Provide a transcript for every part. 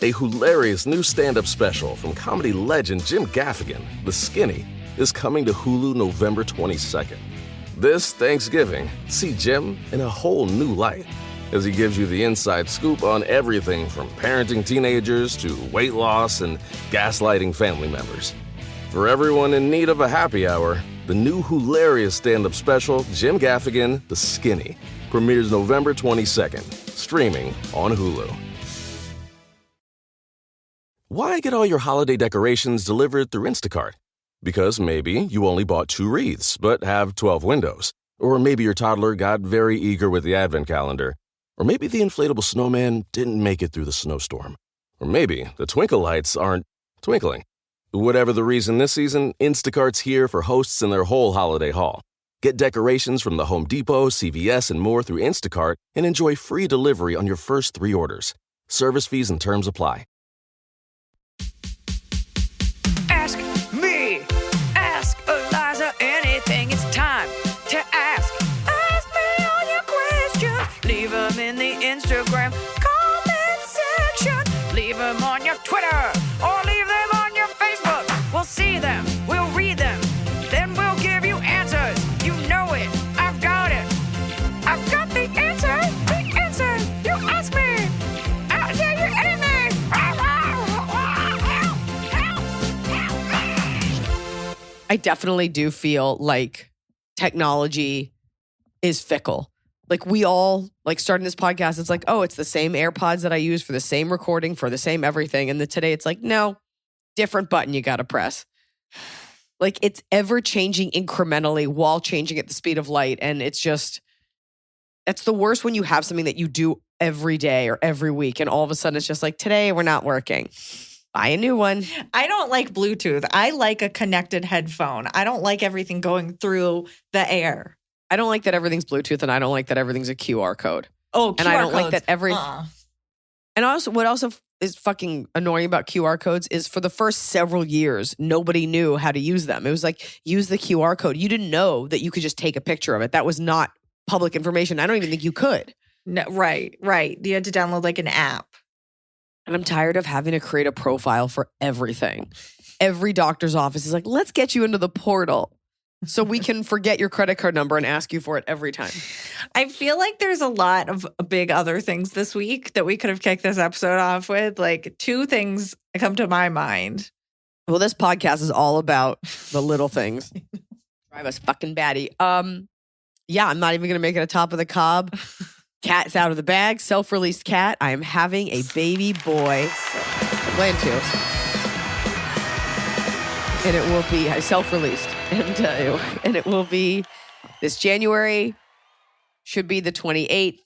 A hilarious new stand-up special from comedy legend Jim Gaffigan, The Skinny, is coming to Hulu November 22nd. This Thanksgiving, see Jim in a whole new light as he gives you the inside scoop on everything from parenting teenagers to weight loss and gaslighting family members. For everyone in need of a happy hour, the new hilarious stand-up special, Jim Gaffigan, The Skinny, premieres November 22nd, streaming on Hulu. Why get all your holiday decorations delivered through Instacart? Because maybe you only bought 2 wreaths, but have 12 windows. Or maybe your toddler got very eager with the advent calendar. Or maybe the inflatable snowman didn't make it through the snowstorm. Or maybe the twinkle lights aren't twinkling. Whatever the reason this season, Instacart's here for hosts and their whole holiday haul. Get decorations from the Home Depot, CVS, and more through Instacart and enjoy free delivery on your first 3 orders. Service fees and terms apply. Ask me, ask Iliza anything. It's time to ask. Ask me all your questions. Leave them in the Instagram comment section. Leave them on your Twitter or leave them on your Facebook. We'll see them, we'll read them, then we'll give you answers. You know it, I've got it. I've got the answer, the answer. You ask me, I'll tell you anything. I definitely do feel like technology is fickle. Like we all, like starting this podcast, it's like, oh, it's the same AirPods that I use for the same recording, for the same everything. And then today it's like, no, different button you got to press. Like it's ever changing incrementally while changing at the speed of light. And it's just, that's the worst when you have something that you do every day or every week. And all of a sudden it's just like, today we're not working. Buy a new one. I don't like Bluetooth. I like a connected headphone. I don't like everything going through the air. I don't like that everything's Bluetooth, and I don't like that everything's a QR code. Oh, QR and I don't codes. like that every. And also, what also is fucking annoying about QR codes is for the first several years, nobody knew how to use them. It was like, use the QR code. You didn't know that you could just take a picture of it. That was not public information. I don't even think you could. No, right. You had to download like an app. And I'm tired of having to create a profile for everything. Every doctor's office is like, let's get you into the portal so we can forget your credit card number and ask you for it every time. I feel like there's a lot of big other things this week that we could have kicked this episode off with. Like 2 things come to my mind. Well, this podcast is all about the little things. Drive us fucking batty. Yeah, I'm not even going to make it a top of the cob. Cat's out of the bag. Self-released cat. I am having a baby boy. I plan to. And it will be self-released. And it will be this January. Should be the 28th.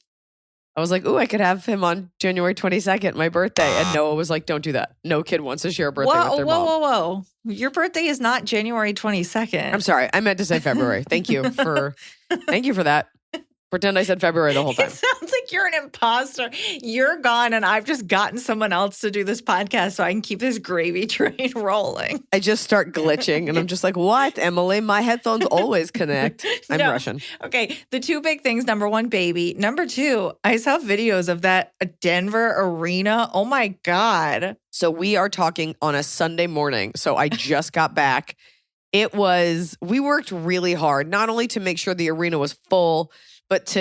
I was like, ooh, I could have him on January 22nd, my birthday. And Noah was like, don't do that. No kid wants to share a birthday with their mom. Whoa. Your birthday is not January 22nd. I'm sorry. I meant to say February. Thank you for that. Pretend I said February the whole time. It sounds like you're an imposter. You're gone, and I've just gotten someone else to do this podcast so I can keep this gravy train rolling. I just start glitching, and I'm just like, what, Emily? My headphones always connect. I'm Russian. Okay, the 2 big things. Number 1, baby. Number 2, I saw videos of that Denver arena. Oh, my God. So we are talking on a Sunday morning. So I just got back. We worked really hard, not only to make sure the arena was full, but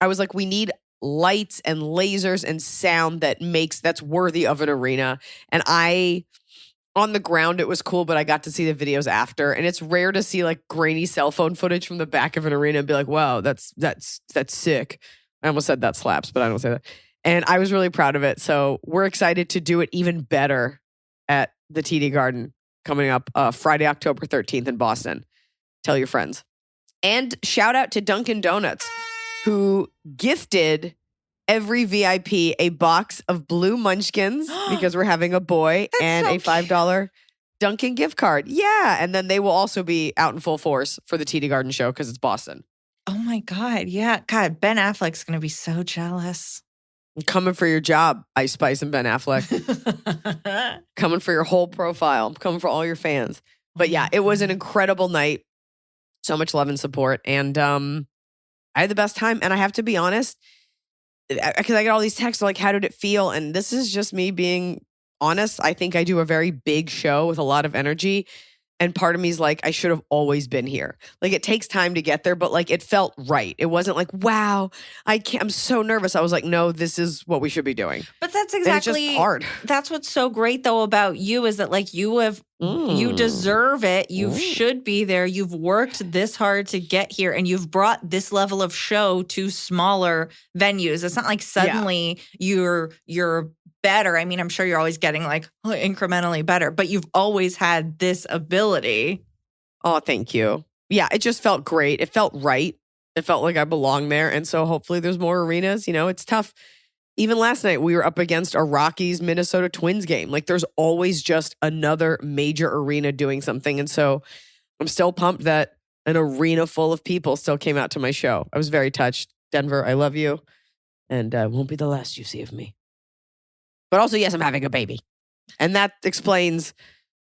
I was like, we need lights and lasers and sound that's worthy of an arena. And on the ground, it was cool, but I got to see the videos after. And it's rare to see like grainy cell phone footage from the back of an arena and be like, wow, that's sick. I almost said that slaps, but I don't say that. And I was really proud of it. So we're excited to do it even better at the TD Garden coming up Friday, October 13th in Boston. Tell your friends. And shout out to Dunkin' Donuts, who gifted every VIP a box of blue munchkins because we're having a boy and a $5 Dunkin' gift card. Yeah. And then they will also be out in full force for the TD Garden show because it's Boston. Oh my God. Yeah. God, Ben Affleck's going to be so jealous. I'm coming for your job, Ice Spice and Ben Affleck. Coming for your whole profile. I'm coming for all your fans. But yeah, it was an incredible night. So much love and support. And I had the best time. And I have to be honest, because I get all these texts like, how did it feel? And this is just me being honest. I think I do a very big show with a lot of energy. And part of me is like, I should have always been here. Like, it takes time to get there, but like, it felt right. It wasn't like, wow, I'm so nervous. I was like, no, this is what we should be doing. But that's And it's exactly just hard. That's what's so great though about you is that like you deserve it. You should be there. You've worked this hard to get here and you've brought this level of show to smaller venues. It's not like suddenly you're better. I mean, I'm sure you're always getting like incrementally better, but you've always had this ability. Oh, thank you. Yeah, it just felt great. It felt right. It felt like I belonged there. And so hopefully there's more arenas. You know, it's tough. Even last night, we were up against a Rockies Minnesota Twins game. Like, there's always just another major arena doing something. And so I'm still pumped that an arena full of people still came out to my show. I was very touched. Denver, I love you. And won't be the last you see of me. But also, yes, I'm having a baby. And that explains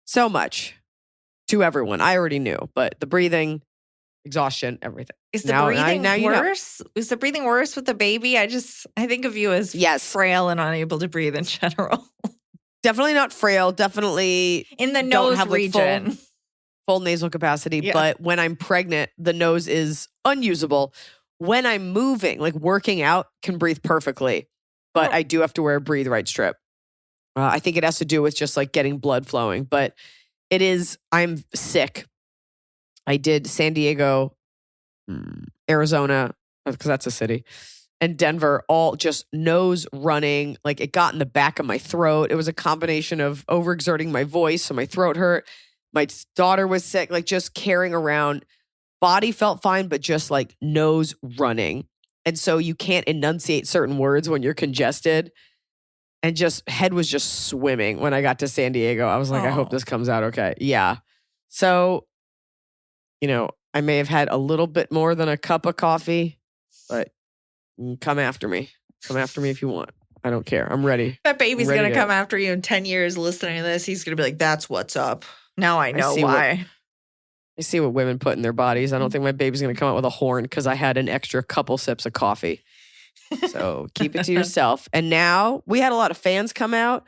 so much to everyone. I already knew, but the breathing, exhaustion, everything. Is the breathing worse? Is the breathing worse with the baby? I think of you as frail and unable to breathe in general. Definitely not frail. Definitely in the nose region. Full nasal capacity. Yeah. But when I'm pregnant, the nose is unusable. When I'm moving, like working out, can breathe perfectly. But I do have to wear a Breathe Right strip. I think it has to do with just like getting blood flowing. But I'm sick. I did San Diego, Arizona, because that's a city, and Denver, all just nose running. Like, it got in the back of my throat. It was a combination of overexerting my voice, so my throat hurt. My daughter was sick, like just carrying around. Body felt fine, but just like nose running. And so you can't enunciate certain words when you're congested. And just head was just swimming when I got to San Diego. I was like, I hope this comes out okay. Yeah. So, you know, I may have had a little bit more than a cup of coffee, but come after me. Come after me if you want. I don't care. I'm ready. That baby's going to come after you in 10 years listening to this. He's going to be like, that's what's up. Now I know why. I see what women put in their bodies. I don't think my baby's going to come out with a horn because I had an extra couple sips of coffee. So keep it to yourself. And now we had a lot of fans come out.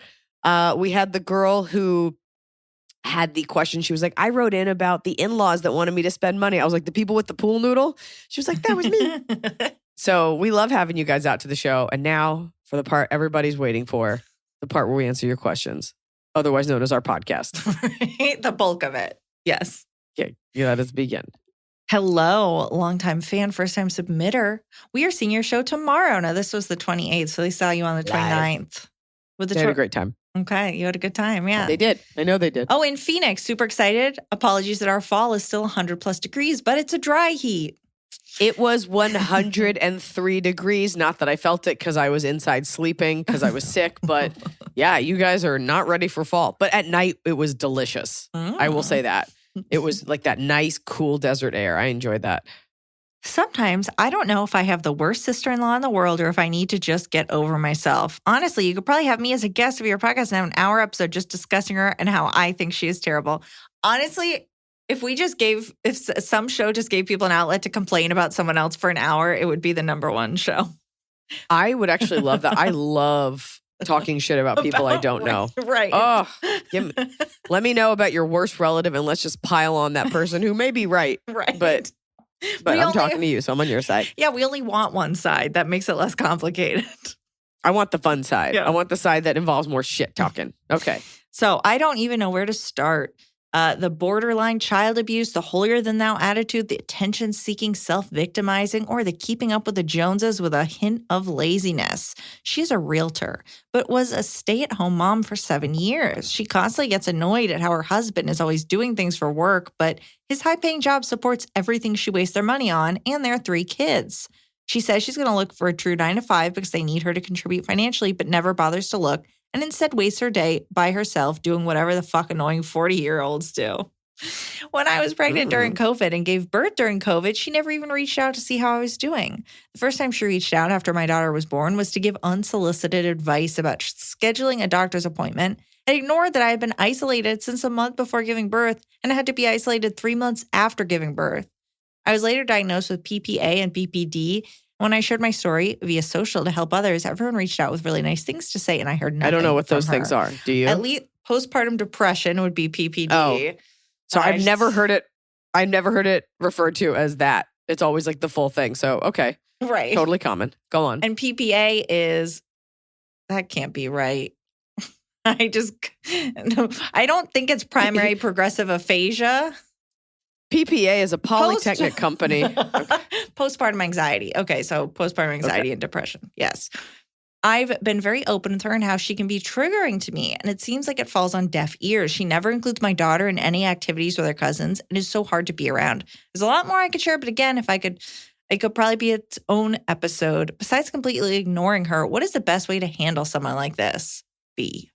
We had the girl who had the question. She was like, I wrote in about the in-laws that wanted me to spend money. I was like, the people with the pool noodle? She was like, that was me. So we love having you guys out to the show. And now for the part everybody's waiting for, the part where we answer your questions, otherwise known as our podcast. Right? The bulk of it. Yes. Okay, let us begin. Hello, longtime fan, first-time submitter. We are seeing your show tomorrow. Now, this was the 28th, so they saw you on the 29th. They had a great time. Okay, you had a good time, yeah. They did. I know they did. Oh, in Phoenix, super excited. Apologies that our fall is still 100-plus degrees, but it's a dry heat. It was 103 degrees. Not that I felt it because I was inside sleeping because I was sick. But yeah, you guys are not ready for fall. But at night, it was delicious. I will say that. It was like that nice, cool desert air. I enjoyed that. Sometimes I don't know if I have the worst sister-in-law in the world or if I need to just get over myself. Honestly, you could probably have me as a guest of your podcast and have an hour episode just discussing her and how I think she is terrible. Honestly, if some show just gave people an outlet to complain about someone else for an hour, it would be the number one show. I would actually love that. I love talking shit about people I don't know. Right. Oh, let me know about your worst relative and let's just pile on that person who may be right. Right. But I'm talking to you, so I'm on your side. Yeah, we only want one side. That makes it less complicated. I want the fun side. Yeah. I want the side that involves more shit talking. Okay. So I don't even know where to start. The borderline child abuse, the holier-than-thou attitude, the attention-seeking self-victimizing, or the keeping up with the Joneses with a hint of laziness. She's a realtor, but was a stay-at-home mom for 7 years. She constantly gets annoyed at how her husband is always doing things for work, but his high-paying job supports everything she wastes their money on and their 3 kids. She says she's going to look for a true 9-to-5 because they need her to contribute financially, but never bothers to look, and instead wastes her day by herself doing whatever the fuck annoying 40-year-olds do. When I was pregnant during COVID and gave birth during COVID, she never even reached out to see how I was doing. The first time she reached out after my daughter was born was to give unsolicited advice about scheduling a doctor's appointment and ignored that I had been isolated since a month before giving birth and had to be isolated 3 months after giving birth. I was later diagnosed with PPA and BPD, When I shared my story via social to help others, everyone reached out with really nice things to say, and I heard nothing. I don't know what from those her. things are. Do you? At least postpartum depression would be PPD. Oh. So I've never heard it. I've never heard it referred to as that. It's always like the full thing. So, okay. Right. Totally common. Go on. And PPA is, that can't be right. I don't think it's primary progressive aphasia. PPA is a polytechnic company. Postpartum anxiety. Okay, so postpartum anxiety and depression. Yes. I've been very open with her and how she can be triggering to me, and it seems like it falls on deaf ears. She never includes my daughter in any activities with her cousins, and is so hard to be around. There's a lot more I could share, but again, if I could, it could probably be its own episode. Besides completely ignoring her, what is the best way to handle someone like this? B.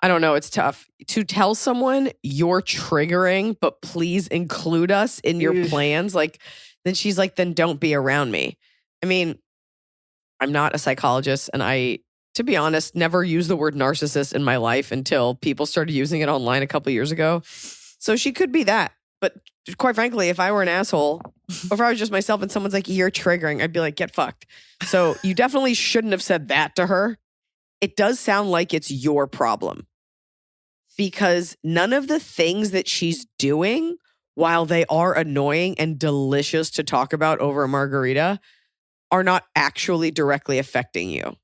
I don't know. It's tough to tell someone you're triggering, but please include us in your plans. Like, then she's like, then don't be around me. I mean, I'm not a psychologist, and I, to be honest, never used the word narcissist in my life until people started using it online a couple years ago. So she could be that. But quite frankly, if I were an asshole, or if I was just myself and someone's like, you're triggering, I'd be like, get fucked. So you definitely shouldn't have said that to her. It does sound like it's your problem. Because none of the things that she's doing, while they are annoying and delicious to talk about over a margarita, are not actually directly affecting you.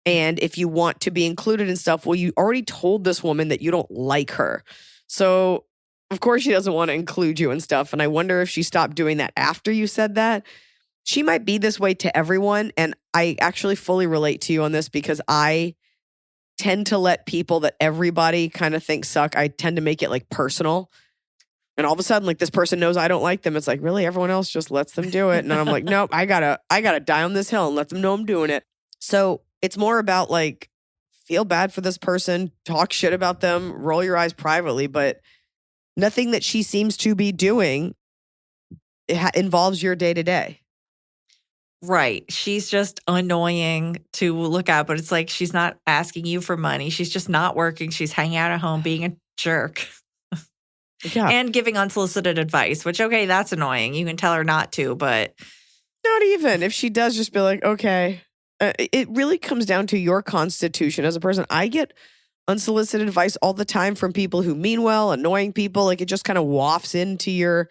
And if you want to be included in stuff, well, you already told this woman that you don't like her. So, of course, she doesn't want to include you in stuff. And I wonder if she stopped doing that after you said that. She might be this way to everyone. And I actually fully relate to you on this because I tend to let people that everybody kind of thinks suck. I tend to make it like personal. And all of a sudden, like this person knows I don't like them. It's like, really, everyone else just lets them do it. And I'm like, nope, I gotta die on this hill and let them know I'm doing it. So it's more about like, feel bad for this person, talk shit about them, roll your eyes privately, but nothing that she seems to be doing involves your day to day. Right. She's just annoying to look at, but it's like she's not asking you for money. She's just not working. She's hanging out at home being a jerk. Yeah. And giving unsolicited advice, which, okay, that's annoying. You can tell her not to, but. Not even. If she does, just be like, okay. It really comes down to your constitution as a person. I get unsolicited advice all the time from people who mean well, annoying people. Like it just kind of wafts into your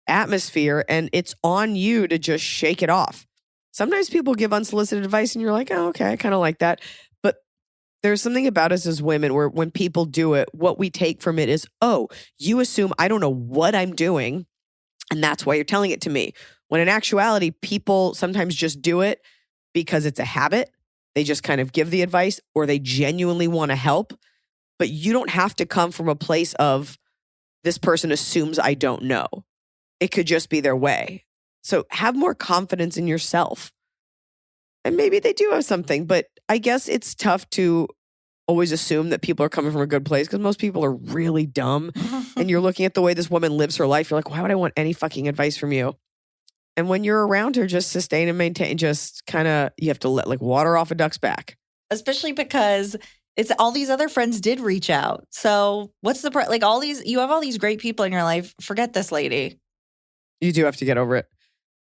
atmosphere and it's on you to just shake it off. Sometimes people give unsolicited advice and you're like, oh, okay, I kind of like that. But there's something about us as women where when people do it, what we take from it is, oh, you assume I don't know what I'm doing and that's why you're telling it to me. When in actuality, people sometimes just do it because it's a habit. They just kind of give the advice or they genuinely want to help. But you don't have to come from a place of this person assumes I don't know. It could just be their way. So have more confidence in yourself. And maybe they do have something, but I guess it's tough to always assume that people are coming from a good place because most people are really dumb. And you're looking at the way this woman lives her life. You're like, why would I want any fucking advice from you? And when you're around her, just sustain and maintain, just kind of, you have to let like water off a duck's back. Especially because it's all these other friends did reach out. So what's the, like all these, you have all these great people in your life. Forget this lady. You do have to get over it.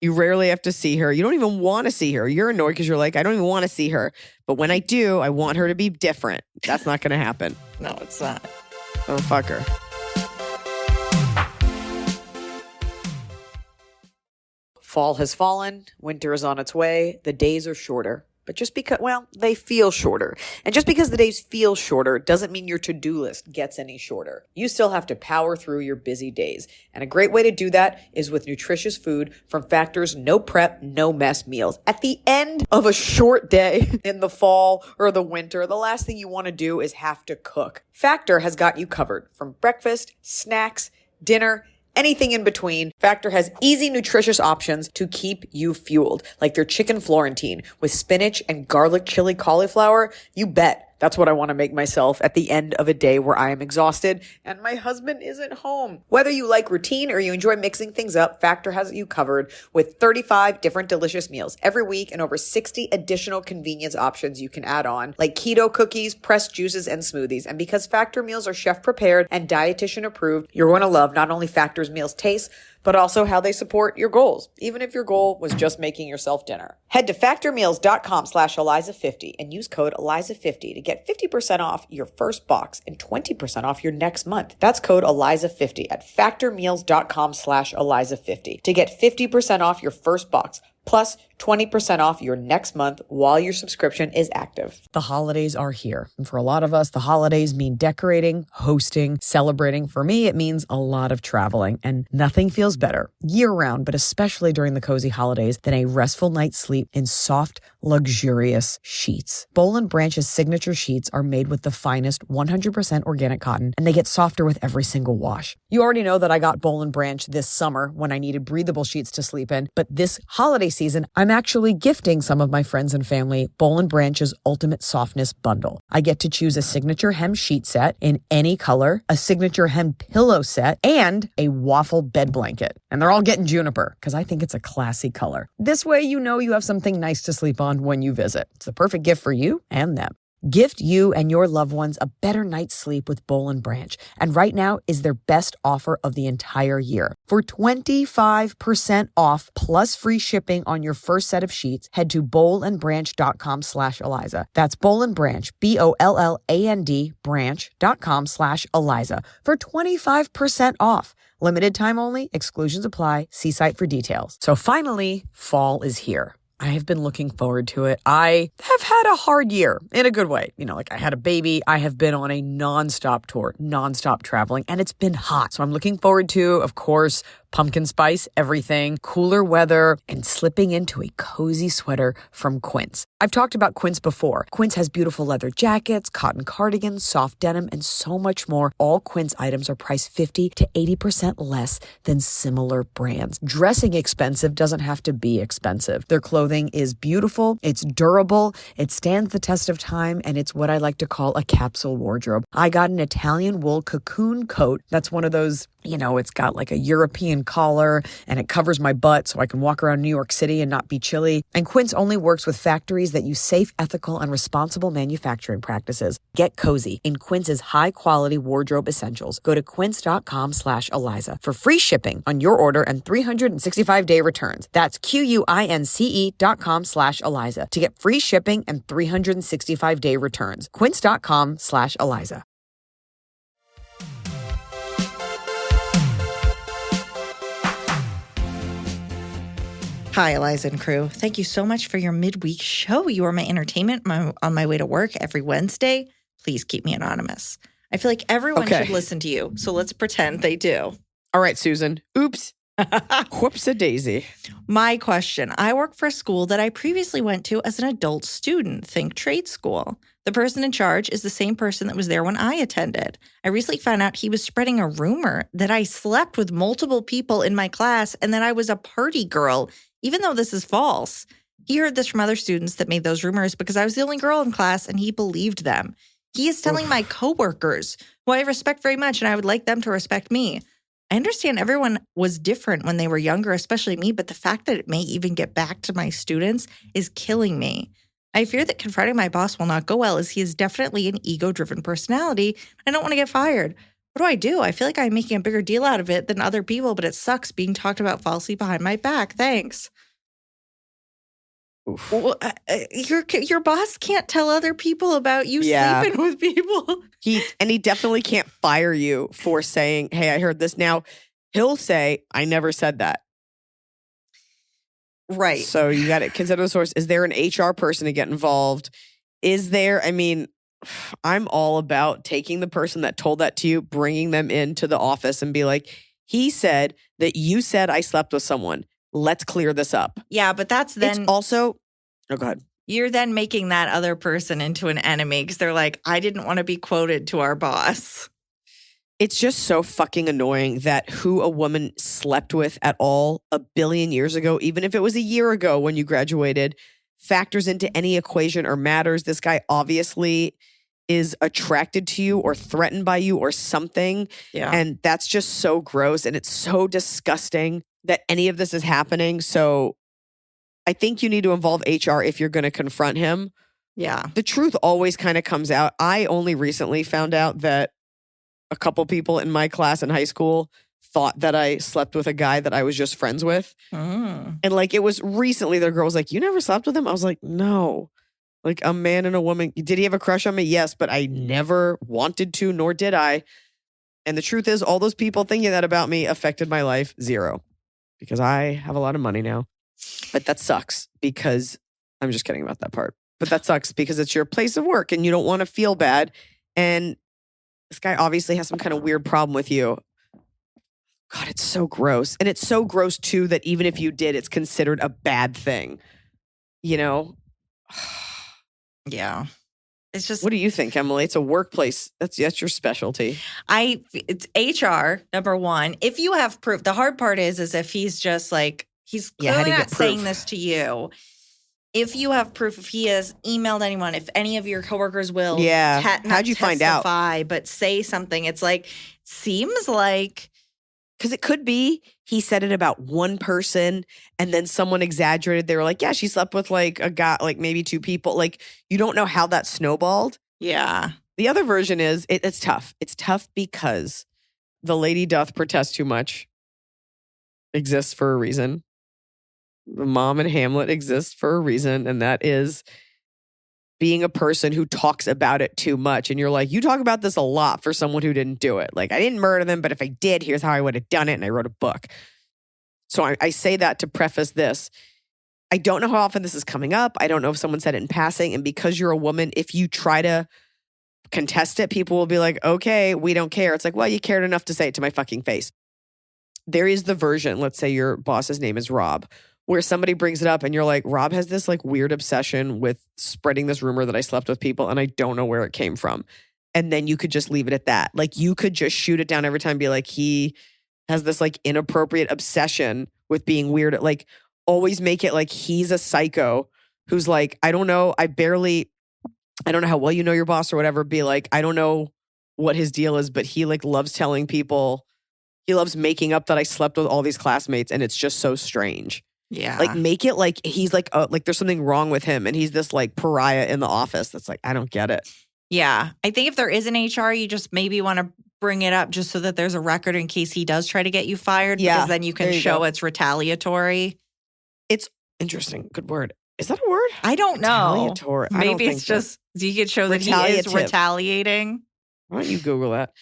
You rarely have to see her. You don't even want to see her. You're annoyed because you're like, I don't even want to see her. But when I do, I want her to be different. That's not going to happen. No, it's not. Oh, fuck her. Fall has fallen. Winter is on its way. The days are shorter. But just because, well, they feel shorter. And just because the days feel shorter doesn't mean your to-do list gets any shorter. You still have to power through your busy days. And a great way to do that is with nutritious food from Factor's no prep, no mess meals. At the end of a short day in the fall or the winter, the last thing you want to do is have to cook. Factor has got you covered from breakfast, snacks, dinner, anything in between. Factor has easy, nutritious options to keep you fueled, like their chicken Florentine with spinach and garlic chili cauliflower. You bet. That's what I want to make myself at the end of a day where I am exhausted and my husband isn't home. Whether you like routine or you enjoy mixing things up, Factor has you covered with 35 different delicious meals every week and over 60 additional convenience options you can add on, like keto cookies, pressed juices, and smoothies. And because Factor meals are chef prepared and dietitian approved, you're going to love not only Factor's meals taste, but also how they support your goals, even if your goal was just making yourself dinner. Head to factormeals.com/Eliza50 and use code Eliza50 to get 50% off your first box and 20% off your next month. That's code Eliza50 at factormeals.com/Eliza50 to get 50% off your first box plus 20% off your next month while your subscription is active. The holidays are here. And for a lot of us, the holidays mean decorating, hosting, celebrating. For me, it means a lot of traveling. And nothing feels better year-round, but especially during the cozy holidays, than a restful night's sleep in soft, luxurious sheets. Boll & Branch's signature sheets are made with the finest 100% organic cotton, and they get softer with every single wash. You already know that I got Boll & Branch this summer when I needed breathable sheets to sleep in, but this holiday season, I'm actually gifting some of my friends and family Boll & Branch's Ultimate Softness Bundle. I get to choose a signature hem sheet set in any color, a signature hem pillow set, and a waffle bed blanket. And they're all getting juniper because I think it's a classy color. This way you know you have something nice to sleep on when you visit. It's the perfect gift for you and them. Gift you and your loved ones a better night's sleep with Boll & Branch. And right now is their best offer of the entire year. For 25% off plus free shipping on your first set of sheets, head to bollandbranch.com/Eliza. That's Boll & Branch, BOLLAND branch.com/Eliza for 25% off. Limited time only, exclusions apply. See site for details. So finally, fall is here. I have been looking forward to it. I have had a hard year in a good way. You know, like I had a baby. I have been on a nonstop tour, nonstop traveling, and it's been hot. So I'm looking forward to, of course, pumpkin spice, everything, cooler weather, and slipping into a cozy sweater from Quince. I've talked about Quince before. Quince has beautiful leather jackets, cotton cardigans, soft denim, and so much more. All Quince items are priced 50 to 80% less than similar brands. Dressing expensive doesn't have to be expensive. Their clothing is beautiful, it's durable, it stands the test of time, and it's what I like to call a capsule wardrobe. I got an Italian wool cocoon coat. That's one of those, you know, it's got like a European collar and it covers my butt so I can walk around New York City and not be chilly. And Quince only works with factories that use safe, ethical, and responsible manufacturing practices. Get cozy in Quince's high-quality wardrobe essentials. Go to quince.com/Eliza for free shipping on your order and 365-day returns. That's QUINCE.com/Eliza to get free shipping and 365-day returns. Quince.com/Eliza. Hi, Eliza and crew. Thank you so much for your midweek show. You are my entertainment on my way to work every Wednesday. Please keep me anonymous. I feel like everyone should listen to you, so let's pretend they do. All right, Susan. Oops. Whoops-a-daisy. My question. I work for a school that I previously went to as an adult student, think trade school. The person in charge is the same person that was there when I attended. I recently found out he was spreading a rumor that I slept with multiple people in my class and that I was a party girl, even though this is false. He heard this from other students that made those rumors because I was the only girl in class and he believed them. He is telling my coworkers, who I respect very much and I would like them to respect me. I understand everyone was different when they were younger, especially me, but the fact that it may even get back to my students is killing me. I fear that confronting my boss will not go well as he is definitely an ego-driven personality. I don't want to get fired. What do? I feel like I'm making a bigger deal out of it than other people, but it sucks being talked about falsely behind my back. Thanks. Well, your boss can't tell other people about you sleeping with people. He definitely can't fire you for saying, hey, I heard this. Now, he'll say, I never said that. Right. So you got to consider the source. Is there an HR person to get involved? Is there, I mean, I'm all about taking the person that told that to you, bringing them into the office and be like, he said that you said I slept with someone. Let's clear this up. Yeah, but that's then it's also, oh, go ahead. You're then making that other person into an enemy because they're like, I didn't want to be quoted to our boss. It's just so fucking annoying that who a woman slept with at all a billion years ago, even if it was a year ago when you graduated, factors into any equation or matters. This guy obviously is attracted to you or threatened by you or something. Yeah. And that's just so gross. And it's so disgusting that any of this is happening. So I think you need to involve HR if you're going to confront him. Yeah. The truth always kind of comes out. I only recently found out that a couple people in my class in high school thought that I slept with a guy that I was just friends with. And like, it was recently, the girl was like, you never slept with him? I was like, no. Like, a man and a woman. Did he have a crush on me? Yes, but I never wanted to, nor did I. And the truth is, all those people thinking that about me affected my life 0. Because I have a lot of money now. But that sucks because I'm just kidding about that part. But that sucks because it's your place of work and you don't want to feel bad. And this guy obviously has some kind of weird problem with you. God, it's so gross. And it's so gross, too, that even if you did, it's considered a bad thing. You know? Yeah. It's just. What do you think, Emily? It's a workplace. That's your specialty. It's HR, number one. If you have proof, the hard part is if he's just like, he's clearly not saying this to you. If you have proof, if he has emailed anyone, if any of your coworkers will how'd you find out? But say something, it's like, seems like. Because it could be he said it about one person and then someone exaggerated. They were like, yeah, she slept with like a guy, like maybe 2 people. Like, you don't know how that snowballed. Yeah. The other version is it's tough. It's tough because the lady doth protest too much exists for a reason. The mom in Hamlet exists for a reason. And that is being a person who talks about it too much. And you're like, you talk about this a lot for someone who didn't do it. Like, I didn't murder them, but if I did, here's how I would have done it. And I wrote a book. So I say that to preface this. I don't know how often this is coming up. I don't know if someone said it in passing. And because you're a woman, if you try to contest it, people will be like, okay, we don't care. It's like, well, you cared enough to say it to my fucking face. There is the version, let's say your boss's name is Rob, where somebody brings it up and you're like, Rob has this like weird obsession with spreading this rumor that I slept with people and I don't know where it came from. And then you could just leave it at that. Like, you could just shoot it down every time and be like, he has this like inappropriate obsession with being weird. Like, always make it like he's a psycho who's like, I don't know. I don't know how well you know your boss or whatever. Be like, I don't know what his deal is, but he like loves telling people, he loves making up that I slept with all these classmates and it's just so strange. Yeah. Like, make it like he's like there's something wrong with him and he's this like pariah in the office. That's like, I don't get it. Yeah. I think if there is an HR, you just maybe want to bring it up just so that there's a record in case he does try to get you fired. Yeah. Because then you can show it's retaliatory. It's interesting. Good word. Is that a word? I don't know. Retaliatory. Maybe it's just, you could show that he is retaliating. Why don't you Google that?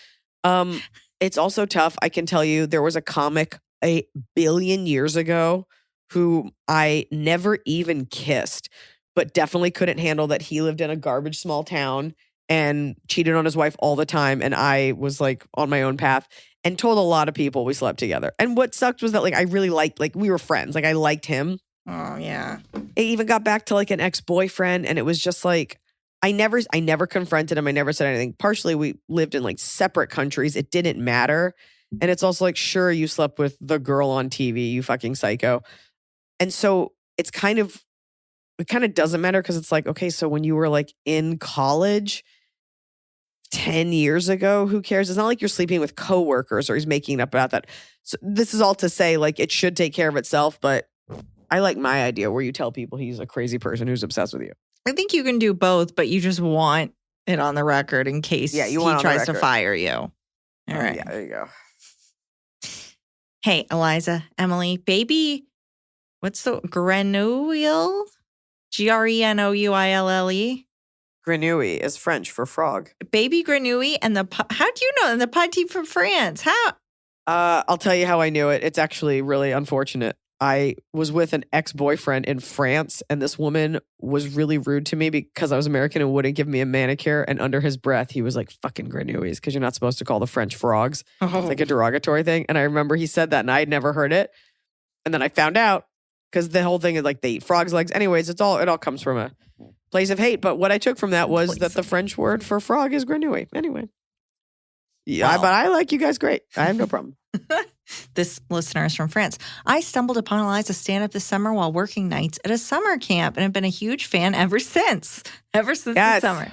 It's also tough. I can tell you there was a comic 1 billion years ago who I never even kissed, but definitely couldn't handle that he lived in a garbage small town and cheated on his wife all the time. And I was like on my own path and told a lot of people we slept together. And what sucked was that like I really liked, like we were friends. Like I liked him. Oh, yeah. It even got back to like an ex-boyfriend and it was just like, I never confronted him. I never said anything. Partially, we lived in like separate countries. It didn't matter. And it's also like, sure, you slept with the girl on TV, you fucking psycho. And so it kind of doesn't matter because it's like, okay, so when you were like in college 10 years ago, who cares? It's not like you're sleeping with coworkers or he's making up about that. So this is all to say like it should take care of itself. But I like my idea where you tell people he's a crazy person who's obsessed with you. I think you can do both, but you just want it on the record in case he tries to fire you. All right. Yeah, there you go. Hey, Iliza, Emily, baby, what's the grenouille? Grenouille. Grenouille is French for frog. Baby grenouille and how do you know? And the pâté from France. How? I'll tell you how I knew it. It's actually really unfortunate. I was with an ex-boyfriend in France, and this woman was really rude to me because I was American and wouldn't give me a manicure. And under his breath, he was like, fucking grenouilles, because you're not supposed to call the French frogs. Oh. It's like a derogatory thing. And I remember he said that, and I had never heard it. And then I found out, because the whole thing is like they eat frogs' legs. Anyways, it all comes from a place of hate. But what I took from that was that the French word for frog is grenouille. Anyway. Yeah, Well. but I like you guys great. I have no problem. This listener is from France. I stumbled upon Iliza's stand-up this summer while working nights at a summer camp and have been a huge fan ever since the summer.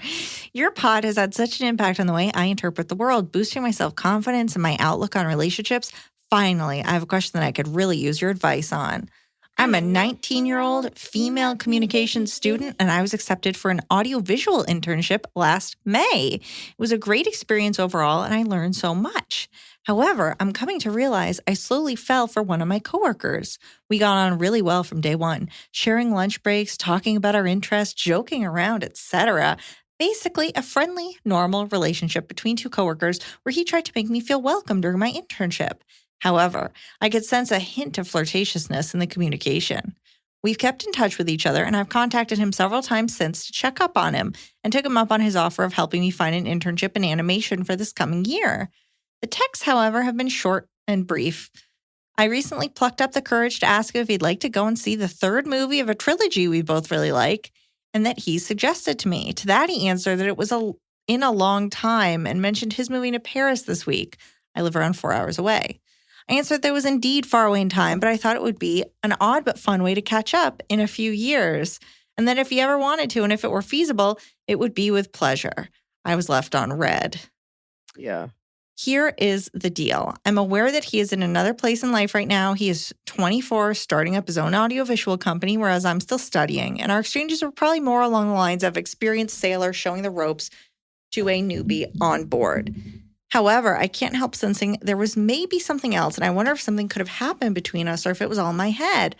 Your pod has had such an impact on the way I interpret the world, boosting my self-confidence and my outlook on relationships. Finally, I have a question that I could really use your advice on. I'm a 19-year-old female communications student, and I was accepted for an audiovisual internship last May. It was a great experience overall, and I learned so much. However, I'm coming to realize I slowly fell for one of my coworkers. We got on really well from day one, sharing lunch breaks, talking about our interests, joking around, etc. Basically, a friendly, normal relationship between two coworkers where he tried to make me feel welcome during my internship. However, I could sense a hint of flirtatiousness in the communication. We've kept in touch with each other, and I've contacted him several times since to check up on him and took him up on his offer of helping me find an internship in animation for this coming year. The texts, however, have been short and brief. I recently plucked up the courage to ask him if he'd like to go and see the third movie of a trilogy we both really like, and that he suggested to me. To that, he answered that it was in a long time and mentioned his moving to Paris this week. I live around 4 hours away. I answered that it was indeed far away in time, but I thought it would be an odd but fun way to catch up in a few years, and that if he ever wanted to and if it were feasible, it would be with pleasure. I was left on red. Yeah. Here is the deal. I'm aware that he is in another place in life right now. He is 24, starting up his own audiovisual company, whereas I'm still studying, and our exchanges were probably more along the lines of experienced sailor showing the ropes to a newbie on board. However, I can't help sensing there was maybe something else, and I wonder if something could have happened between us or if it was all in my head.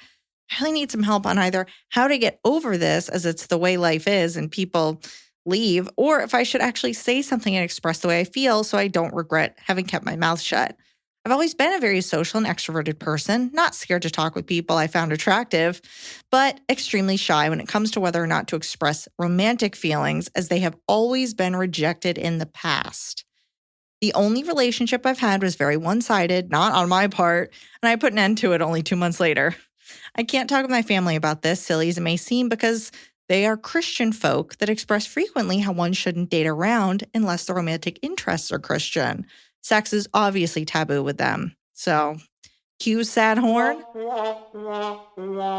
I really need some help on either how to get over this, as it's the way life is and people leave, or if I should actually say something and express the way I feel so I don't regret having kept my mouth shut. I've always been a very social and extroverted person, not scared to talk with people I found attractive, but extremely shy when it comes to whether or not to express romantic feelings, as they have always been rejected in the past. The only relationship I've had was very one-sided, not on my part, and I put an end to it only 2 months later. I can't talk with my family about this, silly as it may seem, because they are Christian folk that express frequently how one shouldn't date around unless the romantic interests are Christian. Sex is obviously taboo with them. So, cue sad horn.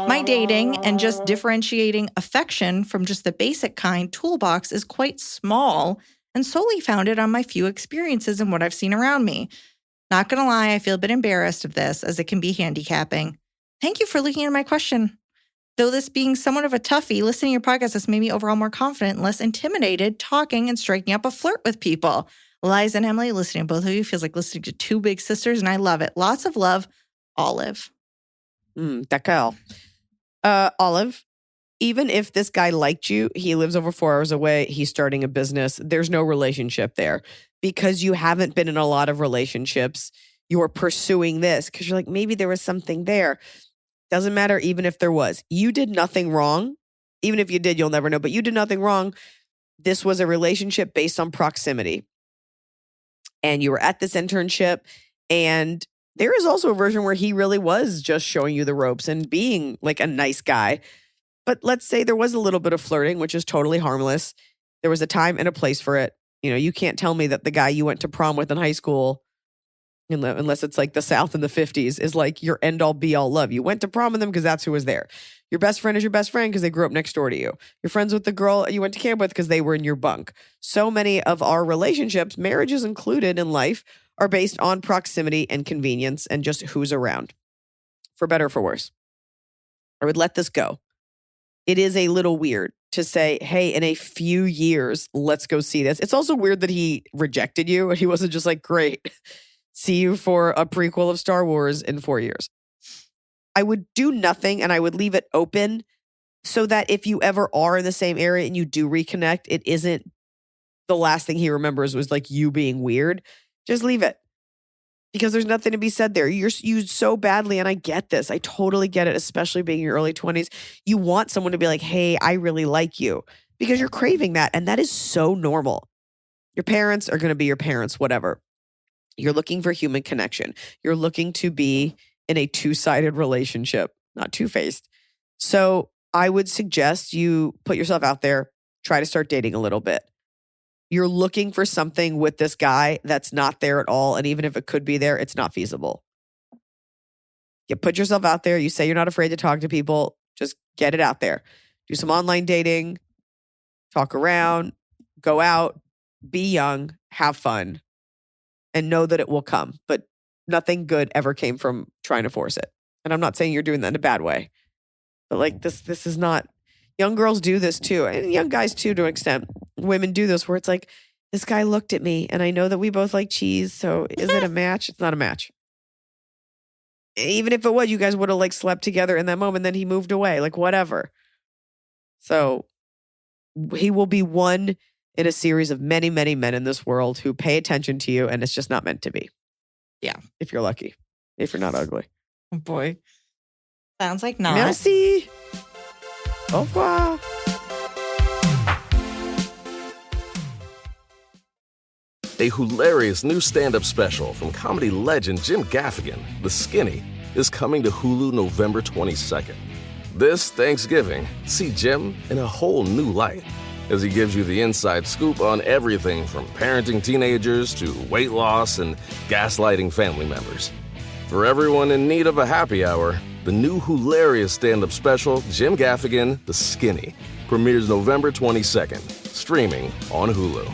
My dating and just differentiating affection from just the basic kind toolbox is quite small and solely founded on my few experiences and what I've seen around me. Not gonna lie, I feel a bit embarrassed of this, as it can be handicapping. Thank you for looking at my question. Though this being somewhat of a toughie, listening to your podcast has made me overall more confident and less intimidated talking and striking up a flirt with people. Liza and Emily, listening to both of you feels like listening to two big sisters, and I love it. Lots of love, Olive. That girl. Olive, even if this guy liked you, he lives over 4 hours away, he's starting a business, there's no relationship there because you haven't been in a lot of relationships. You're pursuing this because you're like, maybe there was something there. Doesn't matter even if there was. You did nothing wrong. Even if you did, you'll never know, but you did nothing wrong. This was a relationship based on proximity. And you were at this internship, and there is also a version where he really was just showing you the ropes and being like a nice guy. But let's say there was a little bit of flirting, which is totally harmless. There was a time and a place for it. You know, you can't tell me that the guy you went to prom with in high school, unless it's like the South in the 50s, is like your end all be all love. You went to prom with them because that's who was there. Your best friend is your best friend because they grew up next door to you. You're friends with the girl you went to camp with because they were in your bunk. So many of our relationships, marriages included in life, are based on proximity and convenience and just who's around, for better or for worse. I would let this go. It is a little weird to say, hey, in a few years, let's go see this. It's also weird that he rejected you and he wasn't just like, great, see you for a prequel of Star Wars in 4 years. I would do nothing and I would leave it open so that if you ever are in the same area and you do reconnect, it isn't the last thing he remembers was like you being weird. Just leave it. Because there's nothing to be said there. You're used so badly, and I get this. I totally get it, especially being in your early 20s. You want someone to be like, hey, I really like you, because you're craving that, and that is so normal. Your parents are going to be your parents, whatever. You're looking for human connection. You're looking to be in a two-sided relationship, not two-faced. So I would suggest you put yourself out there, try to start dating a little bit. You're looking for something with this guy that's not there at all. And even if it could be there, it's not feasible. You put yourself out there. You say you're not afraid to talk to people. Just get it out there. Do some online dating. Talk around. Go out. Be young. Have fun. And know that it will come. But nothing good ever came from trying to force it. And I'm not saying you're doing that in a bad way. But like this is not, young girls do this too. And young guys too, to an extent. Women do this where it's like, this guy looked at me and I know that we both like cheese. So is it a match? It's not a match. Even if it was, you guys would have like slept together in that moment. Then he moved away, like whatever. So he will be one in a series of many, many men in this world who pay attention to you, and it's just not meant to be. Yeah. If you're lucky. If you're not ugly. Oh boy. Sounds like not. Merci. Au revoir. A hilarious new stand-up special from comedy legend Jim Gaffigan, The Skinny, is coming to Hulu November 22nd. This Thanksgiving, see Jim in a whole new light as he gives you the inside scoop on everything from parenting teenagers to weight loss and gaslighting family members. For everyone in need of a happy hour, the new hilarious stand-up special, Jim Gaffigan, The Skinny, premieres November 22nd, streaming on Hulu.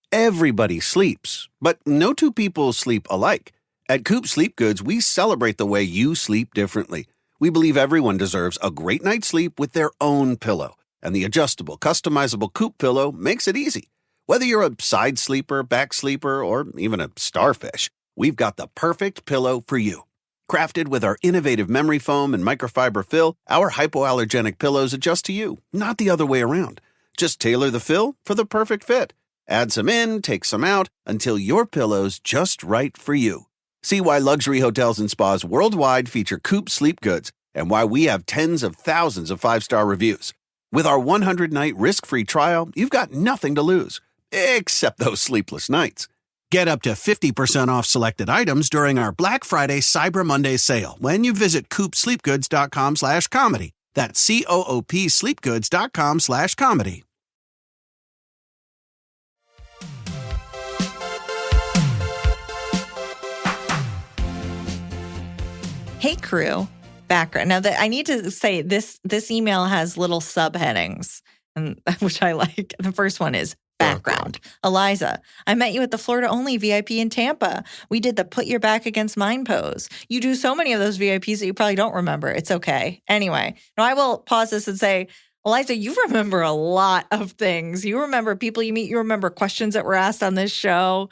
Everybody sleeps, but no two people sleep alike. At Coop Sleep Goods, we celebrate the way you sleep differently. We believe everyone deserves a great night's sleep with their own pillow, and the adjustable, customizable Coop pillow makes it easy. Whether you're a side sleeper, back sleeper, or even a starfish, we've got the perfect pillow for you. Crafted with our innovative memory foam and microfiber fill, our hypoallergenic pillows adjust to you, not the other way around. Just tailor the fill for the perfect fit. Add some in, take some out, until your pillow's just right for you. See why luxury hotels and spas worldwide feature Coop Sleep Goods and why we have tens of thousands of 5-star reviews. With our 100-night risk-free trial, you've got nothing to lose, except those sleepless nights. Get up to 50% off selected items during our Black Friday Cyber Monday sale when you visit coopsleepgoods.com/comedy. That's COOP sleepgoods.com/comedy. Hey, crew. Background. Now, that I need to say this email has little subheadings, and which I like. The first one is background. Eliza, I met you at the Florida Only VIP in Tampa. We did the put your back against mine pose. You do so many of those VIPs that you probably don't remember. It's okay. Anyway, now I will pause this and say, Eliza, you remember a lot of things. You remember people you meet. You remember questions that were asked on this show.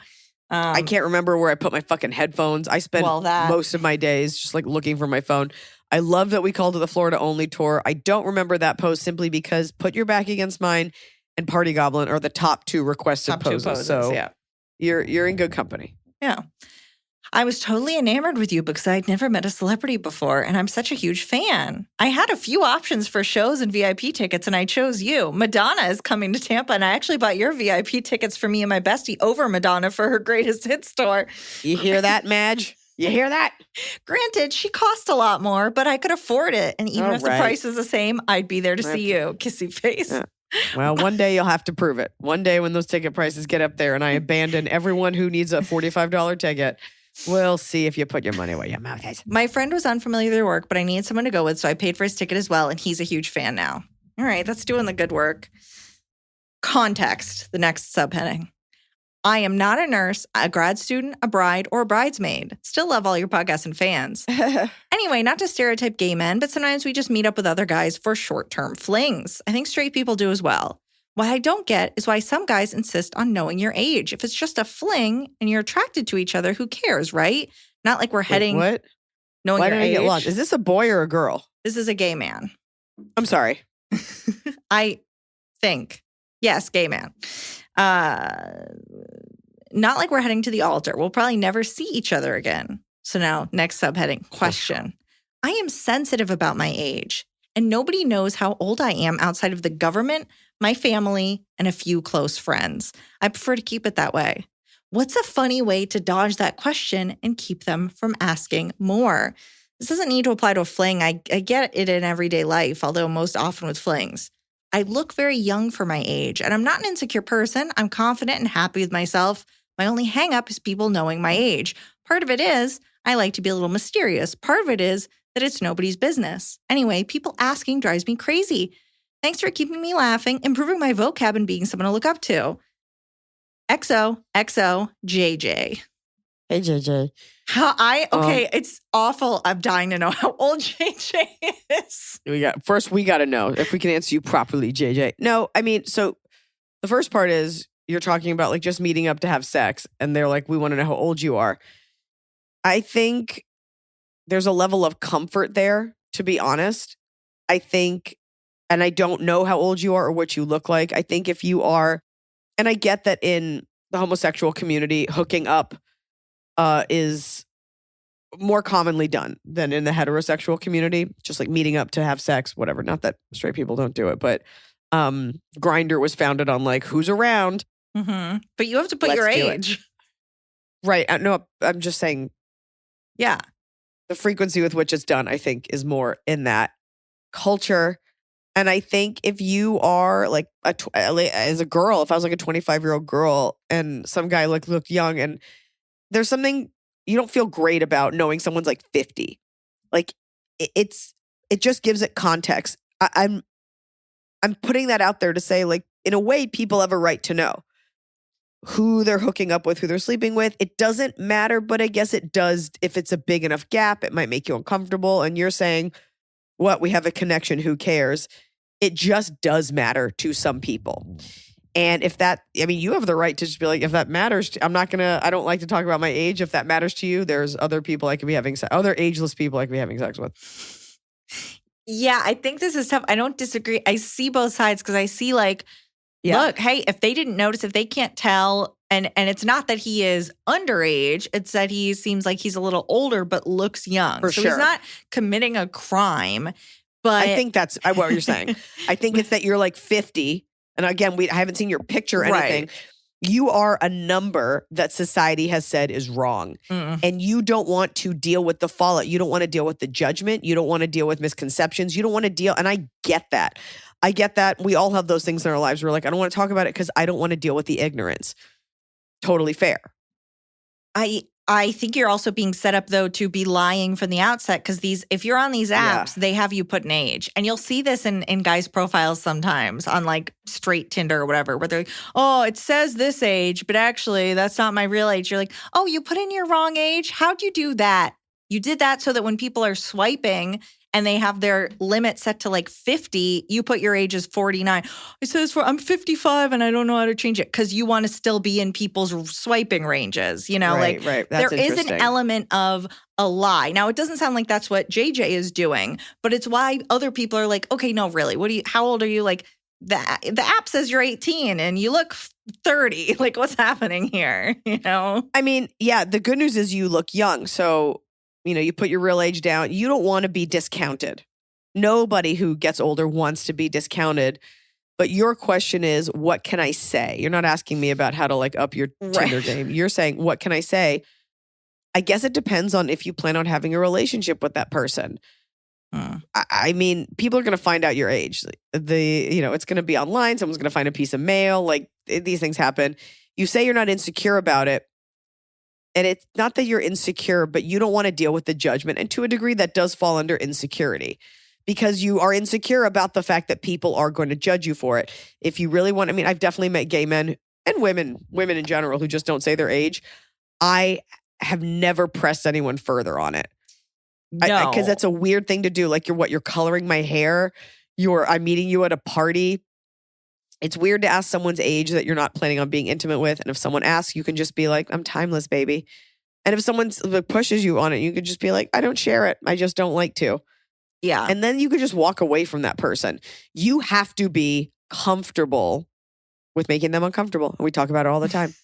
I can't remember where I put my fucking headphones. I spent most of my days just like looking for my phone. I love that we called it the Florida Only tour. I don't remember that post simply because Put Your Back Against Mine and Party Goblin are the top two requested poses. So yeah. You're in good company. Yeah. I was totally enamored with you because I'd never met a celebrity before, and I'm such a huge fan. I had a few options for shows and VIP tickets, and I chose you. Madonna is coming to Tampa, and I actually bought your VIP tickets for me and my bestie over Madonna for her greatest hits tour. You hear that, Madge? You hear that? Granted, she cost a lot more, but I could afford it. And even if the price is the same, I'd be there to see you. Kissy face. Yeah. Well, one day you'll have to prove it. One day when those ticket prices get up there and I abandon everyone who needs a $45 ticket, we'll see if you put your money where your mouth is. My friend was unfamiliar with their work, but I needed someone to go with, so I paid for his ticket as well, and he's a huge fan now. All right, that's doing the good work. Context, the next subheading. I am not a nurse, a grad student, a bride, or a bridesmaid. Still love all your podcasts and fans. Anyway, not to stereotype gay men, but sometimes we just meet up with other guys for short-term flings. I think straight people do as well. What I don't get is why some guys insist on knowing your age. If it's just a fling and you're attracted to each other, who cares, right? Not like we're heading. What? Knowing Why your did I age. get lost? Is this a boy or a girl? This is a gay man. I'm sorry. I think. Yes, gay man. Not like we're heading to the altar. We'll probably never see each other again. So now, next subheading, question. I am sensitive about my age, and nobody knows how old I am outside of the government, my family, and a few close friends. I prefer to keep it that way. What's a funny way to dodge that question and keep them from asking more? This doesn't need to apply to a fling. I get it in everyday life, although most often with flings. I look very young for my age, and I'm not an insecure person. I'm confident and happy with myself. My only hang-up is people knowing my age. Part of it is I like to be a little mysterious. Part of it is that it's nobody's business. Anyway, people asking drives me crazy. Thanks for keeping me laughing, improving my vocab, and being someone to look up to. XOXO JJ. Hey, JJ. It's awful. I'm dying to know how old JJ is. We got to know if we can answer you properly, JJ. No, I mean, so the first part is you're talking about like just meeting up to have sex, and they're like, we want to know how old you are. I think there's a level of comfort there, to be honest. I think, and I don't know how old you are or what you look like. I think if you are, and I get that in the homosexual community, hooking up is more commonly done than in the heterosexual community, just like meeting up to have sex, whatever. Not that straight people don't do it, but Grindr was founded on like, who's around? Mm-hmm. But you have to put your age. Right. No, I'm just saying. Yeah. The frequency with which it's done, I think, is more in that culture. And I think if you are like as a girl, if I was like a 25-year-old girl and some guy looked young, and there's something you don't feel great about knowing someone's like 50. Like it just gives it context. I'm putting that out there to say, like, in a way, people have a right to know who they're hooking up with, who they're sleeping with. It doesn't matter, but I guess it does. If it's a big enough gap, it might make you uncomfortable. And you're saying, what, we have a connection, who cares? It just does matter to some people. And if that, I mean, you have the right to just be like, if that matters, I don't like to talk about my age. If that matters to you, there's other people I could be having other ageless people I could be having sex with. Yeah, I think this is tough. I don't disagree. I see both sides because I see like, look, hey, if they didn't notice, if they can't tell, and it's not that he is underage, it's that he seems like he's a little older but looks young. For so sure. He's not committing a crime. But I think that's what you're saying. I think it's that you're like 50. And again, I haven't seen your picture or anything. Right. You are a number that society has said is wrong. And you don't want to deal with the fallout. You don't want to deal with the judgment. You don't want to deal with misconceptions. You don't want to deal. And I get that. We all have those things in our lives. We're like, I don't want to talk about it because I don't want to deal with the ignorance. Totally fair. I think you're also being set up, though, to be lying from the outset because if you're on these apps, they have you put an age. And you'll see this in guys' profiles sometimes on like straight Tinder or whatever, where they're like, oh, it says this age, but actually that's not my real age. You're like, oh, you put in your wrong age? How'd you do that? You did that so that when people are swiping and they have their limit set to like 50, you put your age as 49. It says I'm 55 and I don't know how to change it because you want to still be in people's swiping ranges. You know, right. That's there is an element of a lie. Now, it doesn't sound like that's what JJ is doing, but it's why other people are like, okay, no, really, how old are you? Like the app says you're 18 and you look 30. Like what's happening here? You know? I mean, yeah, the good news is you look young. So, you put your real age down. You don't want to be discounted. Nobody who gets older wants to be discounted. But your question is, what can I say? You're not asking me about how to like up your Tinder game. You're saying, what can I say? I guess it depends on if you plan on having a relationship with that person. I mean, people are going to find out your age. It's going to be online. Someone's going to find a piece of mail. Like these things happen. You say you're not insecure about it. And it's not that you're insecure, but you don't want to deal with the judgment. And to a degree, that does fall under insecurity because you are insecure about the fact that people are going to judge you for it. If you really want, I mean, I've definitely met gay men and women in general who just don't say their age. I have never pressed anyone further on it. No. Because that's a weird thing to do. Like you're coloring my hair. I'm meeting you at a party. It's weird to ask someone's age that you're not planning on being intimate with. And if someone asks, you can just be like, I'm timeless, baby. And if someone pushes you on it, you could just be like, I don't share it. I just don't like to. Yeah. And then you could just walk away from that person. You have to be comfortable with making them uncomfortable. And we talk about it all the time.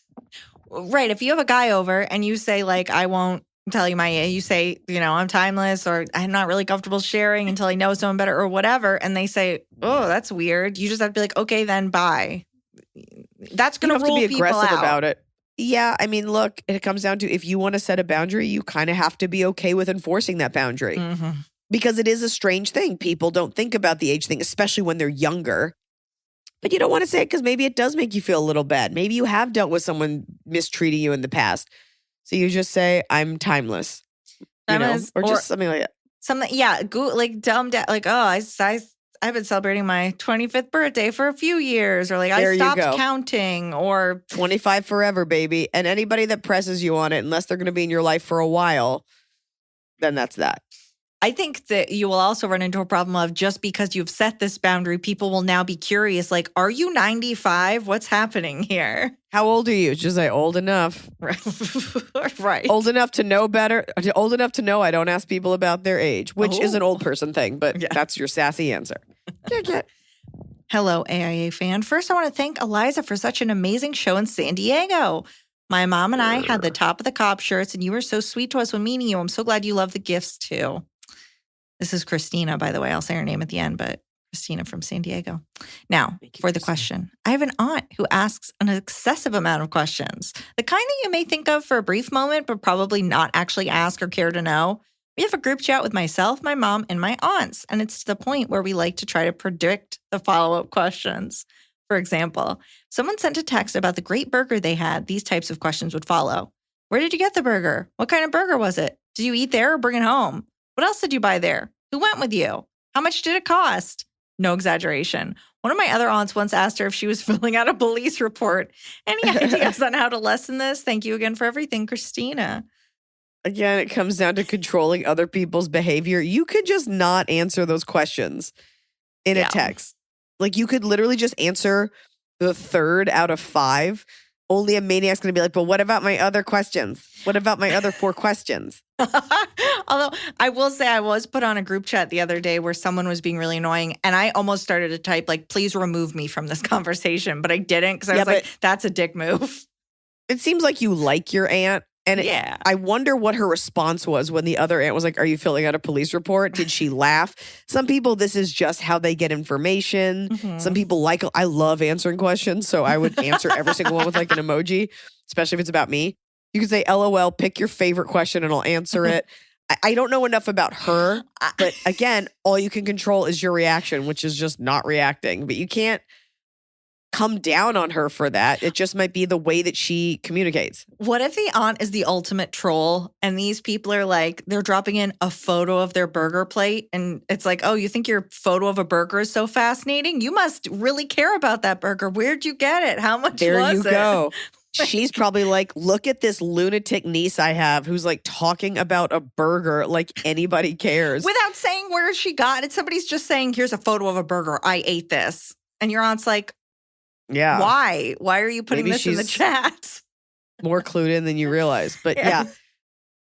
Right. If you have a guy over and you say like, I won't tell you my age, you say, I'm timeless or I'm not really comfortable sharing until I know someone better or whatever. And they say, oh, that's weird. You just have to be like, okay, then bye. That's going to rule be people aggressive out. about it. Yeah. I mean, look, it comes down to if you want to set a boundary, you kind of have to be okay with enforcing that boundary because it is a strange thing. People don't think about the age thing, especially when they're younger. But you don't want to say it because maybe it does make you feel a little bad. Maybe you have dealt with someone mistreating you in the past. So you just say, I'm timeless. Or just something like that. Something, yeah, like dumb, like, oh, I've been celebrating my 25th birthday for a few years, or like There I you stopped go. counting, or 25 forever, baby. And anybody that presses you on it, unless they're going to be in your life for a while, then that's that. I think that you will also run into a problem of just because you've set this boundary, people will now be curious, like, are you 95? What's happening here? How old are you? Just say old enough. Right. Old enough to know better. Old enough to know I don't ask people about their age, which is an Oh. old person thing, but Yeah. that's your sassy answer. Hello, AIA fan. First, I want to thank Iliza for such an amazing show in San Diego. My mom and I had the Top of the Cop shirts, and you were so sweet to us when meeting you. I'm so glad you love the gifts, too. This is Christina, by the way. I'll say her name at the end, but Christina from San Diego. Now, for the question. I have an aunt who asks an excessive amount of questions, the kind that you may think of for a brief moment, but probably not actually ask or care to know. We have a group chat with myself, my mom, and my aunts, and it's to the point where we like to try to predict the follow-up questions. For example, someone sent a text about the great burger they had. These types of questions would follow. Where did you get the burger? What kind of burger was it? Did you eat there or bring it home? What else did you buy there? Who went with you? How much did it cost? No exaggeration. One of my other aunts once asked her if she was filling out a police report. Any ideas on how to lessen this? Thank you again for everything, Christina. Again, it comes down to controlling other people's behavior. You could just not answer those questions in a text. Like you could literally just answer the 3rd out of 5. Only a maniac's going to be like, but what about my other questions? What about my other 4 questions? Although I will say I was put on a group chat the other day where someone was being really annoying and I almost started to type like, please remove me from this conversation, but I didn't because I was like, that's a dick move. It seems like you like your aunt. And I wonder what her response was when the other aunt was like, are you filling out a police report? Did she laugh? Some people, this is just how they get information. Mm-hmm. Some people I love answering questions. So I would answer every single one with like an emoji, especially if it's about me. You could say, LOL, pick your favorite question and I'll answer it. I don't know enough about her. But again, all you can control is your reaction, which is just not reacting. But you can't come down on her for that. It just might be the way that she communicates. What if the aunt is the ultimate troll and these people are like, they're dropping in a photo of their burger plate and it's like, oh, you think your photo of a burger is so fascinating? You must really care about that burger. Where'd you get it? How much was it? There you go. She's probably like, look at this lunatic niece I have who's like talking about a burger like anybody cares. Without saying where she got it. Somebody's just saying, here's a photo of a burger. I ate this. And your aunt's like, yeah. Why? Why are you putting this in the chat? More clued in than you realize. But yeah,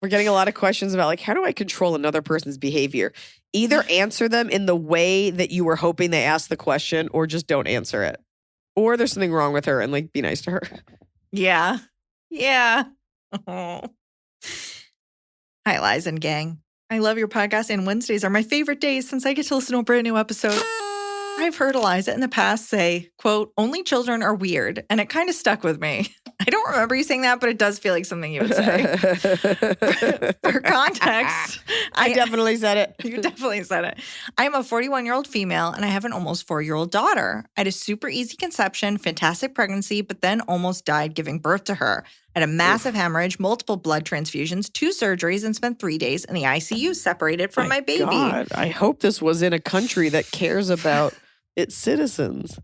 we're getting a lot of questions about like, how do I control another person's behavior? Either answer them in the way that you were hoping they asked the question or just don't answer it. Or there's something wrong with her and like be nice to her. Yeah. Yeah. Oh. Hi, Liza and gang. I love your podcast and Wednesdays are my favorite days since I get to listen to a brand new episode. I've heard Iliza in the past say, quote, only children are weird. And it kind of stuck with me. I don't remember you saying that, but it does feel like something you would say. For context. I definitely said it. You definitely said it. I'm a 41-year-old female and I have an almost 4-year-old daughter. I had a super easy conception, fantastic pregnancy, but then almost died giving birth to her. I had a massive hemorrhage, multiple blood transfusions, 2 surgeries, and spent 3 days in the ICU separated from my baby. God, I hope this was in a country that cares about its citizens.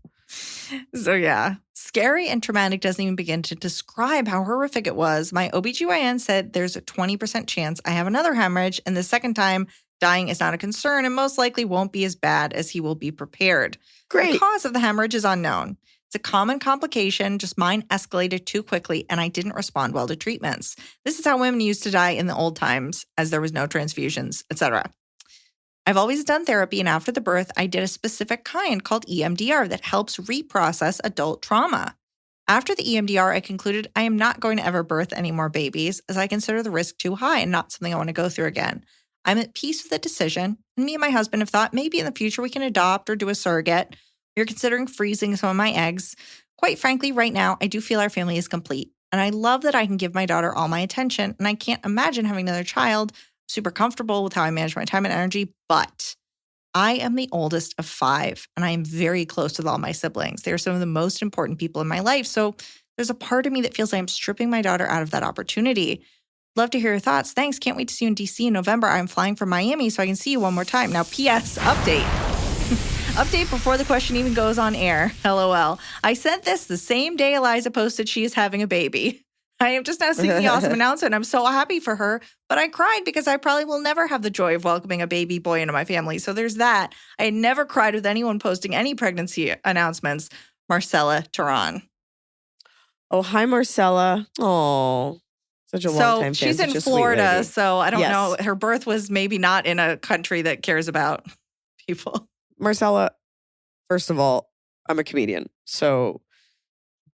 So yeah, scary and traumatic doesn't even begin to describe how horrific it was. My OBGYN said there's a 20% chance I have another hemorrhage, and the second time, dying is not a concern and most likely won't be as bad as he will be prepared. Great. The cause of the hemorrhage is unknown. It's a common complication, just mine escalated too quickly and I didn't respond well to treatments. This is how women used to die in the old times, as there was no transfusions, etc. I've always done therapy, and after the birth, I did a specific kind called EMDR that helps reprocess adult trauma. After the EMDR, I concluded I am not going to ever birth any more babies, as I consider the risk too high and not something I want to go through again. I'm at peace with the decision, and me and my husband have thought maybe in the future we can adopt or do a surrogate. We're considering freezing some of my eggs. Quite frankly, right now, I do feel our family is complete, and I love that I can give my daughter all my attention, and I can't imagine having another child. Super comfortable with how I manage my time and energy, but I am the oldest of 5, and I am very close with all my siblings. They are some of the most important people in my life, so there's a part of me that feels like I'm stripping my daughter out of that opportunity. Love to hear your thoughts. Thanks. Can't wait to see you in DC in November. I'm flying from Miami so I can see you one more time. Now, P.S. update. Update before the question even goes on air. LOL. I sent this the same day Iliza posted she is having a baby. I am just now seeing the awesome announcement. I'm so happy for her, but I cried because I probably will never have the joy of welcoming a baby boy into my family. So there's that. I had never cried with anyone posting any pregnancy announcements. Marcella Tehran. Oh, hi, Marcella. Oh, such a long time. So she's in Florida, so I don't know. Her birth was maybe not in a country that cares about people. Marcella, first of all, I'm a comedian, so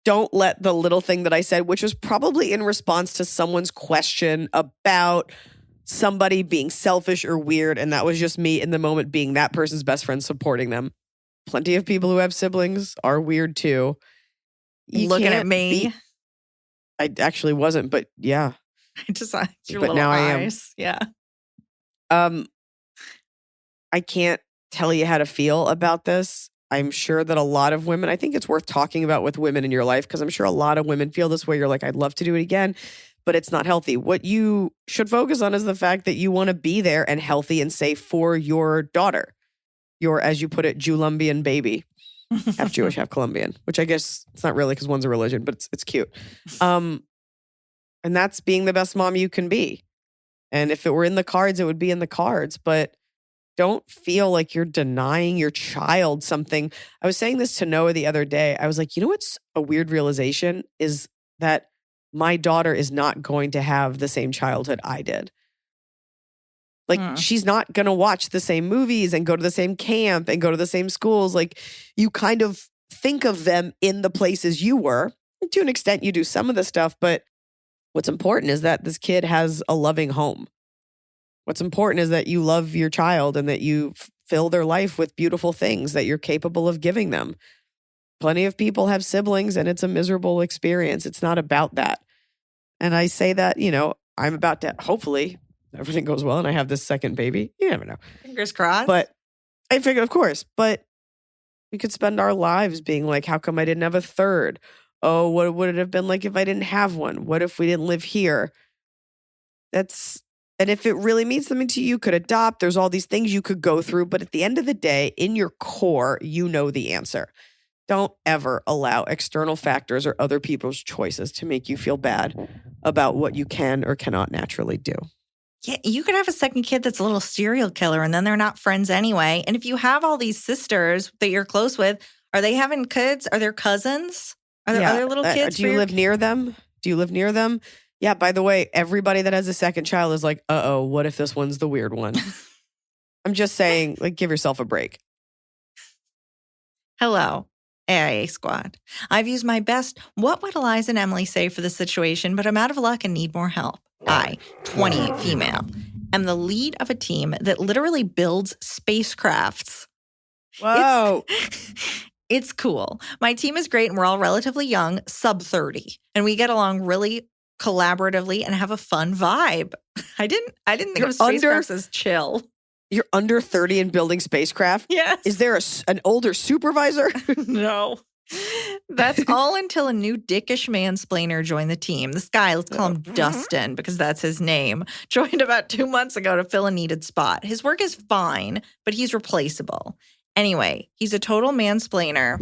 don't let the little thing that I said, which was probably in response to someone's question about somebody being selfish or weird, and that was just me in the moment being that person's best friend supporting them. Plenty of people who have siblings are weird too. Looking at me. I actually wasn't, but yeah. I just saw your but little now eyes. Yeah. I can't tell you how to feel about this. I'm sure that a lot of women, I think it's worth talking about with women in your life because I'm sure a lot of women feel this way. You're like, I'd love to do it again, but it's not healthy. What you should focus on is the fact that you want to be there and healthy and safe for your daughter, your, as you put it, Julumbian baby, half Jewish, half Colombian, which I guess it's not really because one's a religion, but it's cute. And that's being the best mom you can be. And if it were in the cards, it would be in the cards, but don't feel like you're denying your child something. I was saying this to Noah the other day. I was like, you know what's a weird realization is that my daughter is not going to have the same childhood I did. Like, she's not going to watch the same movies and go to the same camp and go to the same schools. Like, you kind of think of them in the places you were. To an extent, you do some of the stuff, but what's important is that this kid has a loving home. What's important is that you love your child and that you fill their life with beautiful things that you're capable of giving them. Plenty of people have siblings and it's a miserable experience. It's not about that. And I say that, you know, I'm about to, hopefully everything goes well and I have this second baby. You never know. Fingers crossed. But I figured, of course, but we could spend our lives being like, how come I didn't have a third? Oh, what would it have been like if I didn't have one? What if we didn't live here? And if it really means something to you, you could adopt. There's all these things you could go through. But at the end of the day, in your core, you know the answer. Don't ever allow external factors or other people's choices to make you feel bad about what you can or cannot naturally do. Yeah, you could have a second kid that's a little serial killer and then they're not friends anyway. And if you have all these sisters that you're close with, are they having kids? Are there cousins? Are there other little kids? Do you live near them? Yeah, by the way, everybody that has a second child is like, uh-oh, what if this one's the weird one? I'm just saying, like, give yourself a break. Hello, AIA squad. I've used my best, what would Iliza and Emily say for this situation, but I'm out of luck and need more help. I, 28 female, am the lead of a team that literally builds spacecrafts. Whoa. It's cool. My team is great and we're all relatively young, sub 30, and we get along really collaboratively and have a fun vibe. I didn't think of spacecrafts as chill. You're under 30 and building spacecraft? Yes. Is there an older supervisor? No. That's all until a new dickish mansplainer joined the team. This guy, let's call him Dustin because that's his name, joined about 2 months ago to fill a needed spot. His work is fine, but he's replaceable. Anyway, he's a total mansplainer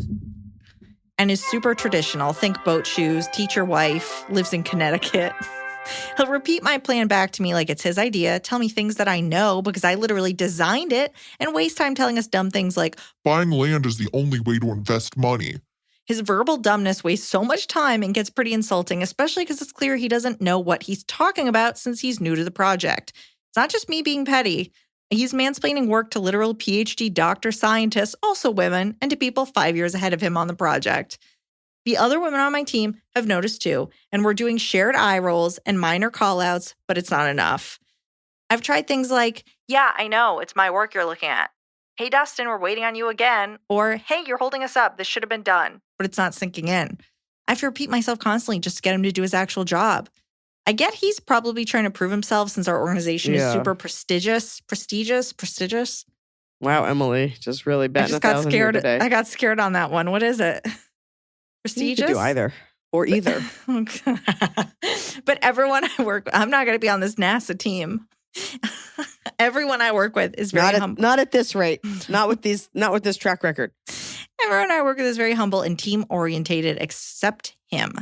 and is super traditional. Think boat shoes, teacher wife, lives in Connecticut. He'll repeat my plan back to me like it's his idea, tell me things that I know because I literally designed it, and waste time telling us dumb things like, buying land is the only way to invest money. His verbal dumbness wastes so much time and gets pretty insulting, especially because it's clear he doesn't know what he's talking about since he's new to the project. It's not just me being petty. He's mansplaining work to literal PhD doctor scientists, also women, and to people 5 years ahead of him on the project. The other women on my team have noticed too, and we're doing shared eye rolls and minor call-outs, but it's not enough. I've tried things like, yeah, I know, it's my work you're looking at. Hey, Dustin, we're waiting on you again. Or, hey, you're holding us up. This should have been done. But it's not sinking in. I have to repeat myself constantly just to get him to do his actual job. I get he's probably trying to prove himself since our organization is super prestigious. Wow, Emily, just really batting I got scared. I got scared on that one. What is it? Prestigious? You could do either. Or either. But everyone I work with, I'm not going to be on this NASA team. Everyone I work with is very humble. Not at this rate. Not with this track record. Everyone I work with is very humble and team-orientated, except him.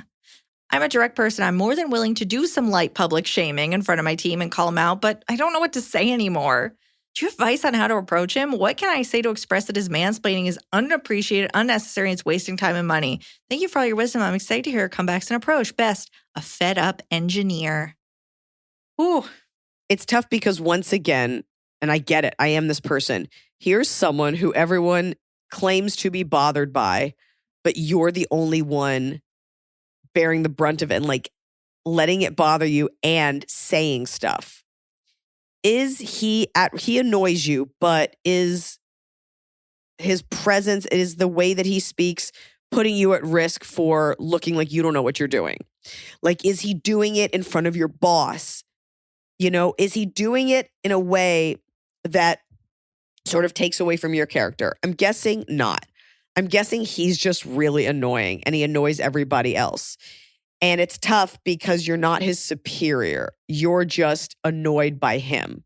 I'm a direct person. I'm more than willing to do some light public shaming in front of my team and call him out, but I don't know what to say anymore. Do you have advice on how to approach him? What can I say to express that his mansplaining is unappreciated, unnecessary, and it's wasting time and money? Thank you for all your wisdom. I'm excited to hear your comebacks and approach. Best, a fed-up engineer. Ooh, it's tough because once again, and I get it, I am this person. Here's someone who everyone claims to be bothered by, but you're the only one bearing the brunt of it and like letting it bother you and saying stuff. He annoys you, but is his presence, is the way that he speaks putting you at risk for looking like you don't know what you're doing? Like, is he doing it in front of your boss? You know, is he doing it in a way that sort of takes away from your character? I'm guessing not. I'm guessing he's just really annoying and he annoys everybody else. And it's tough because you're not his superior. You're just annoyed by him.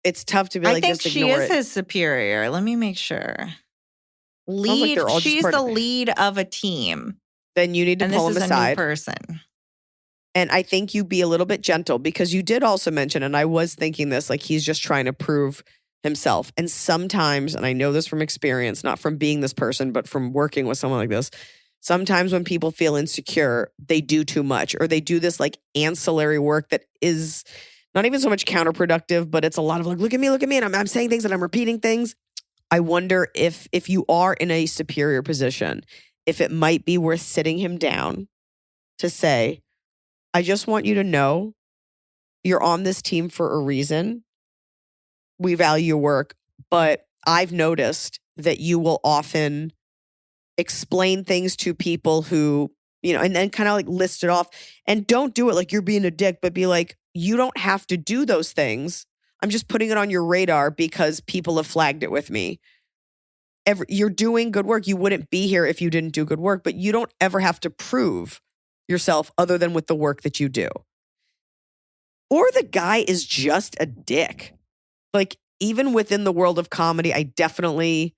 It's tough to be like, just ignore it. I think she is his superior. Let me make sure. Lead. Like she's the lead of a team. Then you need to pull him aside. And this is a new person. And I think you be a little bit gentle because you did also mention, and I was thinking this, like he's just trying to prove himself. And sometimes, and I know this from experience, not from being this person, but from working with someone like this, sometimes when people feel insecure, they do too much or they do this like ancillary work that is not even so much counterproductive, but it's a lot of like, look at me, and I'm saying things and I'm repeating things. I wonder if you are in a superior position, if it might be worth sitting him down to say, I just want you to know you're on this team for a reason. We value your work, but I've noticed that you will often explain things to people who, you know, and then kind of like list it off and don't do it like you're being a dick, but be like, you don't have to do those things. I'm just putting it on your radar because people have flagged it with me. You're doing good work. You wouldn't be here if you didn't do good work, but you don't ever have to prove yourself other than with the work that you do. Or the guy is just a dick. Like, even within the world of comedy, I definitely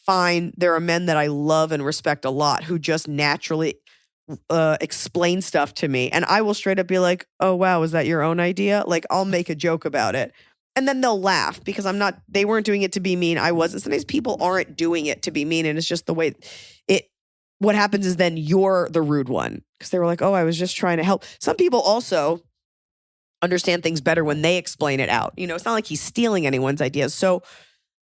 find there are men that I love and respect a lot who just naturally explain stuff to me. And I will straight up be like, oh, wow, is that your own idea? Like, I'll make a joke about it. And then they'll laugh because they weren't doing it to be mean. I wasn't. Sometimes people aren't doing it to be mean. And it's just the way what happens is then you're the rude one because they were like, oh, I was just trying to help. Some people also understand things better when they explain it out. You know, it's not like he's stealing anyone's ideas. So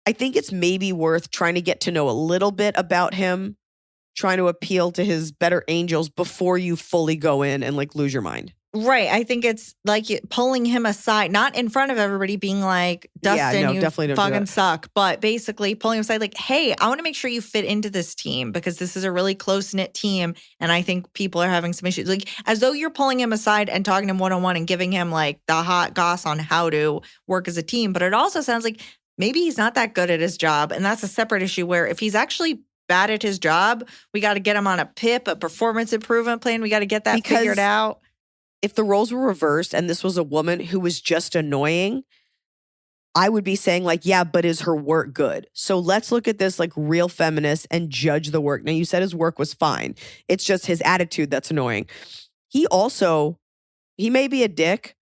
I think it's maybe worth trying to get to know a little bit about him, trying to appeal to his better angels before you fully go in and like lose your mind. Right. I think it's like pulling him aside, not in front of everybody being like, Dustin, you fucking suck. But basically pulling him aside like, hey, I want to make sure you fit into this team because this is a really close-knit team. And I think people are having some issues. Like as though you're pulling him aside and talking to him one-on-one and giving him like the hot goss on how to work as a team. But it also sounds like maybe he's not that good at his job. And that's a separate issue where if he's actually bad at his job, we got to get him on a PIP, a performance improvement plan. We got to get that figured out. If the roles were reversed and this was a woman who was just annoying, I would be saying like, yeah, but is her work good? So let's look at this like real feminist and judge the work. Now you said his work was fine. It's just his attitude that's annoying. He may be a dick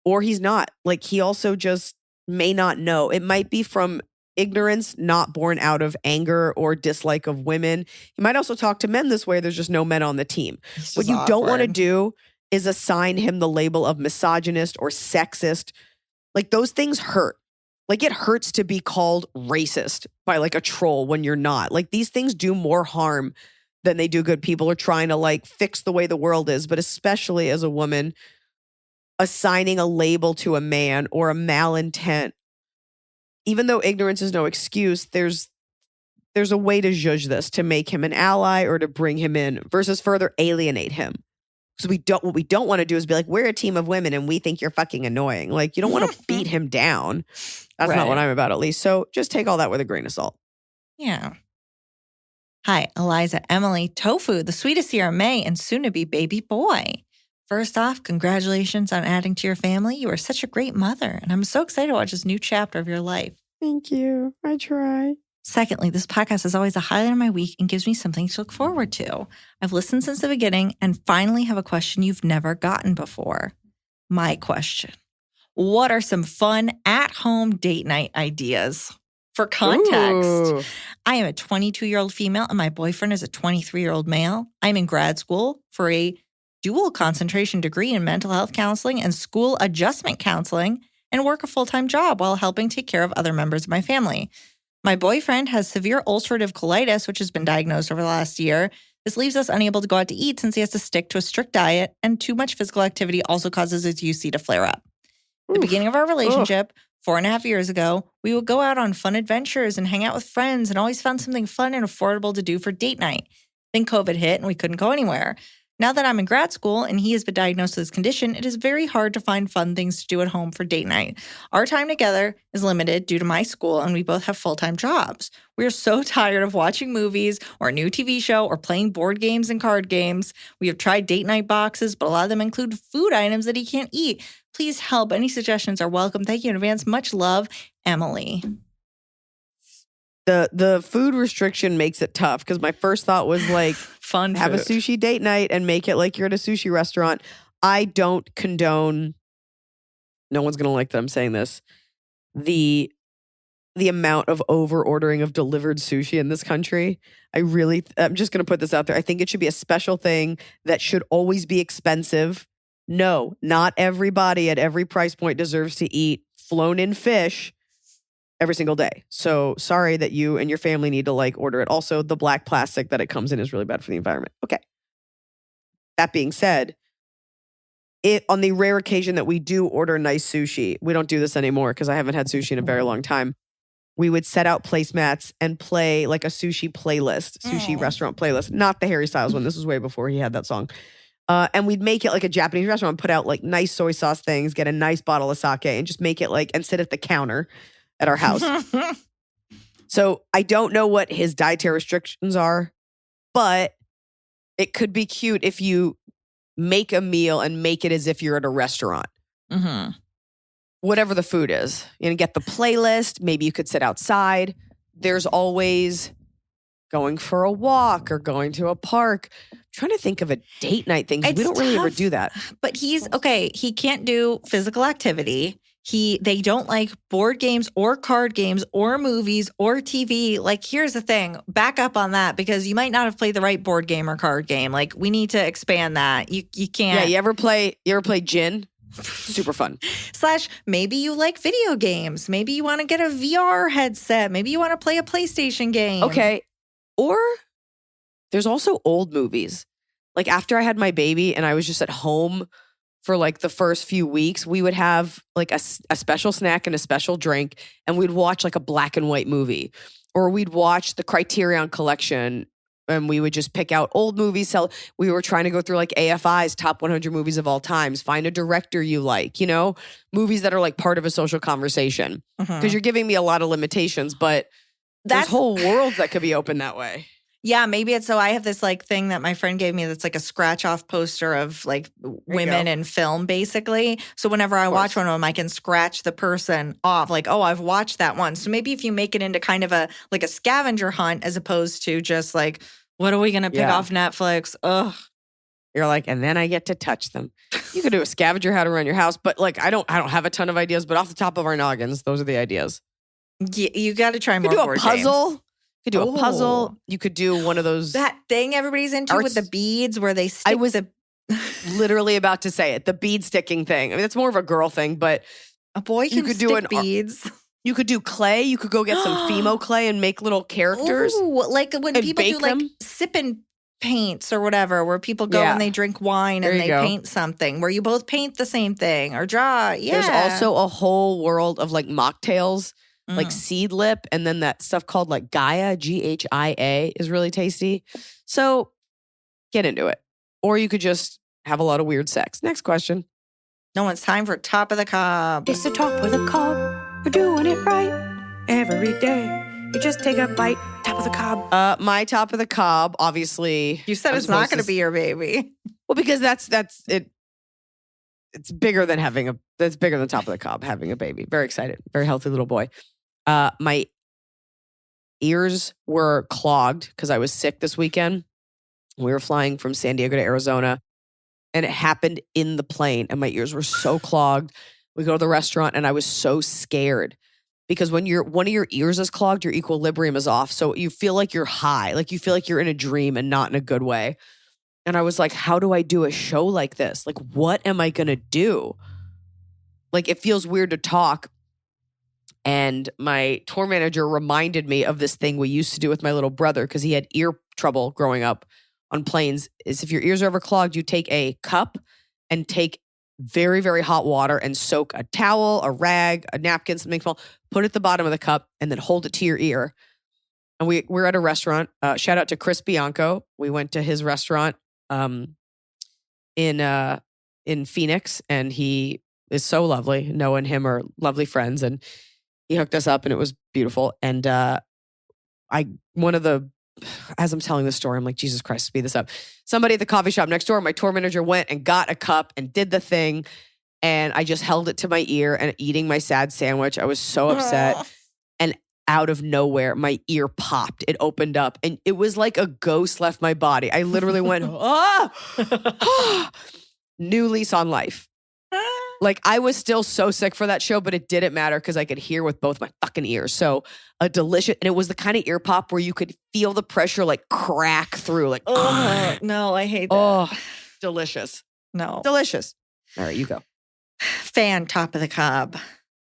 or he's not. Like he also just may not know. It might be from ignorance, not born out of anger or dislike of women. He might also talk to men this way. There's just no men on the team. What you don't want to do is assign him the label of misogynist or sexist. Like those things hurt. Like it hurts to be called racist by like a troll when you're not. Like these things do more harm than they do good. People are trying to like fix the way the world is, but especially as a woman, assigning a label to a man or a malintent, even though ignorance is no excuse, there's a way to judge this, to make him an ally or to bring him in versus further alienate him. Because what we don't want to do is be like, we're a team of women and we think you're fucking annoying. Like, you don't want to beat him down. That's not what I'm about, at least. So just take all that with a grain of salt. Yeah. Hi, Iliza, Emily, Tofu, the sweetest here in May, and soon-to-be baby boy. First off, congratulations on adding to your family. You are such a great mother, and I'm so excited to watch this new chapter of your life. Thank you. I try. Secondly, this podcast is always a highlight of my week and gives me something to look forward to. I've listened since the beginning and finally have a question you've never gotten before. My question. What are some fun at-home date night ideas? For context, Ooh. I am a 22-year-old female and my boyfriend is a 23-year-old male. I'm in grad school for a dual concentration degree in mental health counseling and school adjustment counseling and work a full-time job while helping take care of other members of my family. My boyfriend has severe ulcerative colitis, which has been diagnosed over the last year. This leaves us unable to go out to eat since he has to stick to a strict diet, and too much physical activity also causes his UC to flare up. At the beginning of our relationship, 4.5 years ago, we would go out on fun adventures and hang out with friends and always found something fun and affordable to do for date night. Then COVID hit and we couldn't go anywhere. Now that I'm in grad school and he has been diagnosed with this condition, it is very hard to find fun things to do at home for date night. Our time together is limited due to my school and we both have full-time jobs. We are so tired of watching movies or a new TV show or playing board games and card games. We have tried date night boxes, but a lot of them include food items that he can't eat. Please help. Any suggestions are welcome. Thank you in advance. Much love, Emily. The food restriction makes it tough because my first thought was like, Fun have a food. sushi date night and make it like you're at a sushi restaurant. I don't condone, no one's going to like that I'm saying this, the amount of over ordering of delivered sushi in this country. I'm just going to put this out there. I think it should be a special thing that should always be expensive. No, not everybody at every price point deserves to eat flown in fish every single day. So sorry that you and your family need to like order it. Also, the black plastic that it comes in is really bad for the environment. Okay. That being said, on the rare occasion that we do order nice sushi, we don't do this anymore because I haven't had sushi in a very long time. We would set out placemats and play like a sushi playlist, sushi restaurant playlist, not the Harry Styles one. This was way before he had that song. And we'd make it like a Japanese restaurant, put out like nice soy sauce things, get a nice bottle of sake and just make it like, and sit at the counter at our house. So I don't know what his dietary restrictions are, but it could be cute if you make a meal and make it as if you're at a restaurant. Mm-hmm. Whatever the food is. You know, get the playlist. Maybe you could sit outside. There's always going for a walk or going to a park. I'm trying to think of a date night thing because we don't really ever do that. But he can't do physical activity. They don't like board games or card games or movies or TV. Like, here's the thing. Back up on that because you might not have played the right board game or card game. Like, we need to expand that. You can't. Yeah, you ever play gin? Super fun. / maybe you like video games. Maybe you want to get a VR headset. Maybe you want to play a PlayStation game. Okay. Or there's also old movies. Like after I had my baby and I was just at home for like the first few weeks, we would have like a special snack and a special drink and we'd watch like a black and white movie. Or we'd watch the Criterion Collection and we would just pick out old movies. We were trying to go through like AFI's top 100 movies of all times, find a director you like, you know, movies that are like part of a social conversation. Because you're giving me a lot of limitations, but there's whole worlds that could be open that way. Yeah, maybe it's so I have this like thing that my friend gave me that's like a scratch off poster of like women in film basically. So whenever I watch one of them, I can scratch the person off like, oh, I've watched that one. So maybe if you make it into kind of a like a scavenger hunt as opposed to just like, what are we going to pick off Netflix? Ugh. You're like, and then I get to touch them. You could do a scavenger hunt around your house, but like I don't have a ton of ideas, but off the top of our noggins, those are the ideas. You got to try more board games. You could do a puzzle. You could do one of those. That thing everybody's into with the beads where they stick. I was literally about to say it. The bead sticking thing. I mean, it's more of a girl thing, but a boy can stick beads. You could do clay. You could go get some Fimo clay and make little characters. Ooh, like when people do like sipping paints or whatever, where people go and they drink wine and they paint something, where you both paint the same thing or draw. Yeah. There's also a whole world of like mocktails. Like seed lip, and then that stuff called like Gaia, GHIA, is really tasty. So get into it. Or you could just have a lot of weird sex. Next question. No, it's time for Top of the Cob. It's the top of the cob. We're doing it right every day. You just take a bite. Top of the cob. My top of the cob, obviously. You said it's not going to be your baby. Well, because that's it. it's bigger than that's bigger than top of the cob, having a baby. Very excited. Very healthy little boy. My ears were clogged because I was sick this weekend. We were flying from San Diego to Arizona, and it happened in the plane, and my ears were so clogged. We go to the restaurant, and I was so scared because when one of your ears is clogged, your equilibrium is off. So you feel like you're high, like you feel like you're in a dream and not in a good way. And I was like, how do I do a show like this? Like, what am I going to do? Like, it feels weird to talk. And my tour manager reminded me of this thing we used to do with my little brother because he had ear trouble growing up on planes. Is if your ears are ever clogged, you take a cup and take very, very hot water and soak a towel, a rag, a napkin, something small, put it at the bottom of the cup and then hold it to your ear. And we're at a restaurant. Shout out to Chris Bianco. We went to his restaurant in Phoenix, and he is so lovely. Noah and him are lovely friends, and he hooked us up, and it was beautiful. And as I'm telling this story, I'm like, Jesus Christ, speed this up. Somebody at the coffee shop next door, my tour manager went and got a cup and did the thing, and I just held it to my ear and eating my sad sandwich. I was so upset. And out of nowhere, my ear popped. It opened up, and it was like a ghost left my body. I literally went, new lease on life. Like, I was still so sick for that show, but it didn't matter because I could hear with both my fucking ears. So and it was the kind of ear pop where you could feel the pressure like crack through. Like, no, I hate that. Oh, delicious. No. Delicious. All right, you go. Fan top of the cob.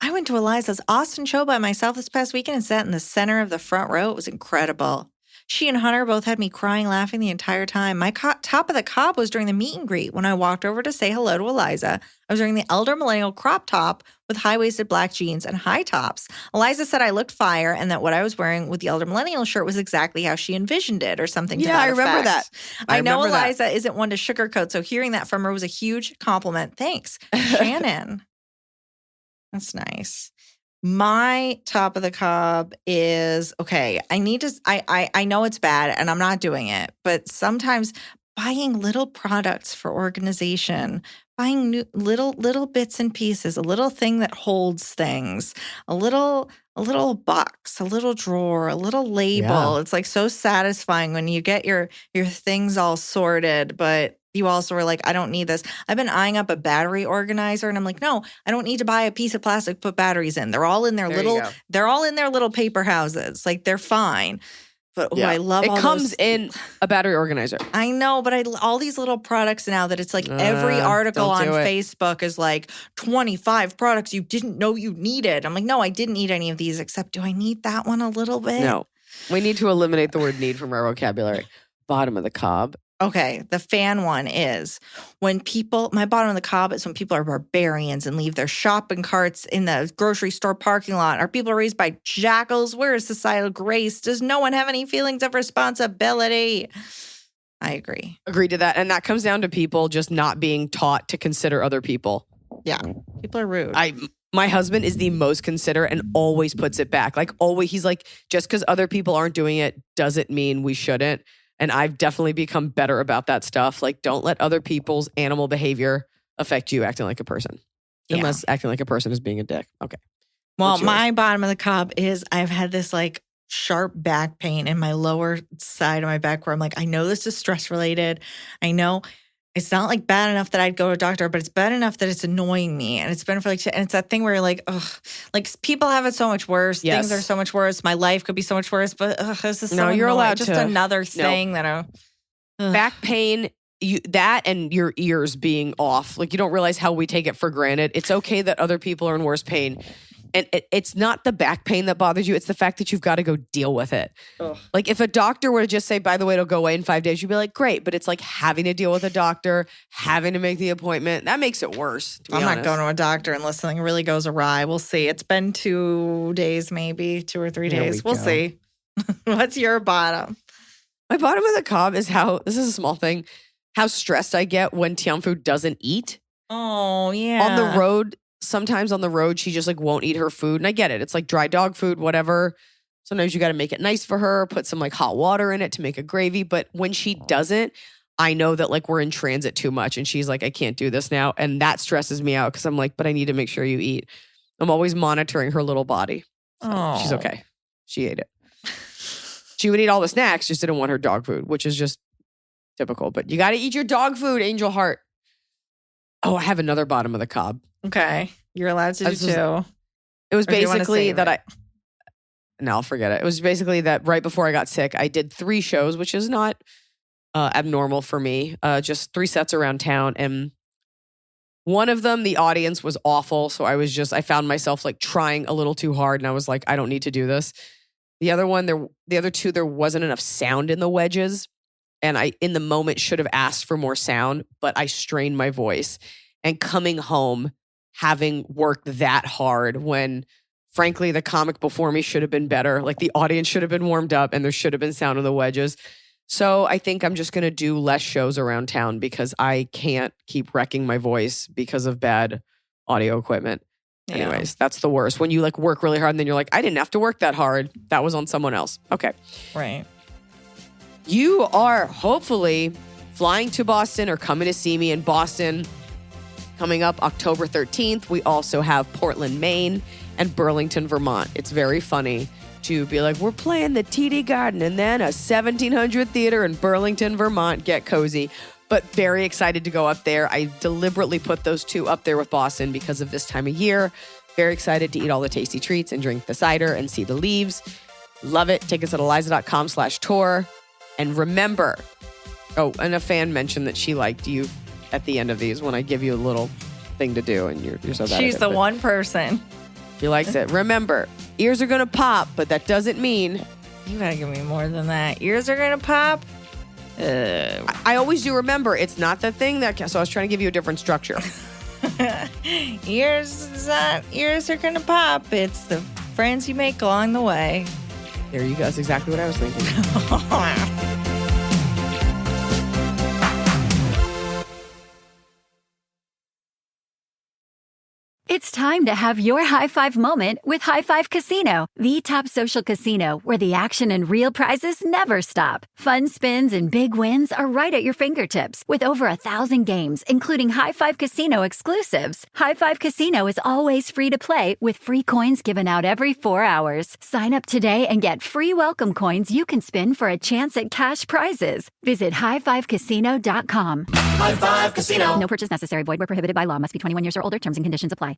I went to Iliza's Austin show by myself this past weekend and sat in the center of the front row. It was incredible. She and Hunter both had me crying, laughing the entire time. My top of the cob was during the meet and greet when I walked over to say hello to Iliza. I was wearing the elder millennial crop top with high-waisted black jeans and high tops. Iliza said I looked fire and that what I was wearing with the elder millennial shirt was exactly how she envisioned it or something to that I remember effect. that. I know remember Iliza isn't one to sugarcoat, so hearing that from her was a huge compliment. Thanks, Shannon. That's nice. My top of the cob is, okay, I know it's bad and I'm not doing it, but sometimes buying little products for organization, buying new little bits and pieces, a little thing that holds things, a little box, a little drawer, a little label. Yeah. It's like so satisfying when you get your things all sorted, but you also were like, I don't need this. I've been eyeing up a battery organizer, and I'm like, no, I don't need to buy a piece of plastic to put batteries in. They're all in their little paper houses. Like, they're fine. But I love it. It comes in a battery organizer. I know, but all these little products now that it's like every article on Facebook is like 25 products you didn't know you needed. I'm like, no, I didn't need any of these, except do I need that one a little bit? No. We need to eliminate the word need from our vocabulary. Bottom of the cob. Okay, the fan one is when people, my bottom of the cob is when people are barbarians and leave their shopping carts in the grocery store parking lot. Are people raised by jackals? Where is societal grace? Does no one have any feelings of responsibility? I agree. Agreed to that. And that comes down to people just not being taught to consider other people. Yeah, people are rude. My husband is the most considerate and always puts it back. Like, always, he's like, just because other people aren't doing it doesn't mean we shouldn't. And I've definitely become better about that stuff. Like, don't let other people's animal behavior affect you acting like a person. Yeah. Unless acting like a person is being a dick. Okay. Well, my bottom of the cob is I've had this like sharp back pain in my lower side of my back where I'm like, I know this is stress related. I know it's not like bad enough that I'd go to a doctor, but it's bad enough that it's annoying me. And it's been for like, and it's that thing where you're like, ugh, like people have it so much worse. Yes. Things are so much worse. My life could be so much worse, but this is so you're allowed just to. another thing back pain, that and your ears being off. Like, you don't realize how we take it for granted. It's okay that other people are in worse pain. And it's not the back pain that bothers you. It's the fact that you've got to go deal with it. Ugh. Like, if a doctor were to just say, by the way, it'll go away in 5 days, you'd be like, great. But it's like having to deal with a doctor, having to make the appointment. That makes it worse, to be honest. Not going to a doctor unless something really goes awry. We'll see. It's been 2 days, maybe 2 or 3 days. We'll see. What's your bottom? My bottom of the cob is this is a small thing, how stressed I get when Tianfu doesn't eat. Oh, yeah. On the road. Sometimes on the road, she just like won't eat her food. And I get it. It's like dry dog food, whatever. Sometimes you got to make it nice for her, put some like hot water in it to make a gravy. But when she doesn't, I know that like we're in transit too much and she's like, I can't do this now. And that stresses me out because I'm like, but I need to make sure you eat. I'm always monitoring her little body. So she's okay. She ate it. She would eat all the snacks, just didn't want her dog food, which is just typical. But you got to eat your dog food, Angel Heart. Oh, I have another bottom of the cob. Okay. You're allowed to do two. It was Or do you wanna basically save that it? no, I'll forget it. It was basically that right before I got sick, I did 3 shows, which is not abnormal for me. Just 3 sets around town. And one of them, the audience was awful. So I found myself like trying a little too hard. And I was like, I don't need to do this. The other 2, there wasn't enough sound in the wedges. And I, in the moment, should have asked for more sound, but I strained my voice. And coming home, having worked that hard when, frankly, the comic before me should have been better. Like the audience should have been warmed up and there should have been sound in the wedges. So I think I'm just going to do less shows around town because I can't keep wrecking my voice because of bad audio equipment. Yeah. Anyways, that's the worst. When you like work really hard and then you're like, I didn't have to work that hard. That was on someone else. Okay. Right. You are hopefully flying to Boston or coming to see me in Boston coming up October 13th. We also have Portland, Maine and Burlington, Vermont. It's very funny to be like, we're playing the TD Garden and then a 1700 theater in Burlington, Vermont. Get cozy. But very excited to go up there. I deliberately put those 2 up there with Boston because of this time of year. Very excited to eat all the tasty treats and drink the cider and see the leaves. Love it. Tickets at Iliza.com/tour. And remember, and a fan mentioned that she liked you at the end of these when I give you a little thing to do and you're so bad She's at it, the one person. She likes it. Remember, ears are going to pop, but that doesn't mean... You gotta give me more than that. Ears are gonna pop. I always do remember, it's not the thing that... So I was trying to give you a different structure. Ears are gonna pop. It's the friends you make along the way. There you go. That's exactly what I was thinking. It's time to have your high five moment with High Five Casino, the top social casino where the action and real prizes never stop. Fun spins and big wins are right at your fingertips with over 1,000 games, including High Five Casino exclusives. High Five Casino is always free to play with free coins given out every 4 hours. Sign up today and get free welcome coins you can spin for a chance at cash prizes. Visit highfivecasino.com. High Five Casino. No purchase necessary. Void where prohibited by law. Must be 21 years or older. Terms and conditions apply.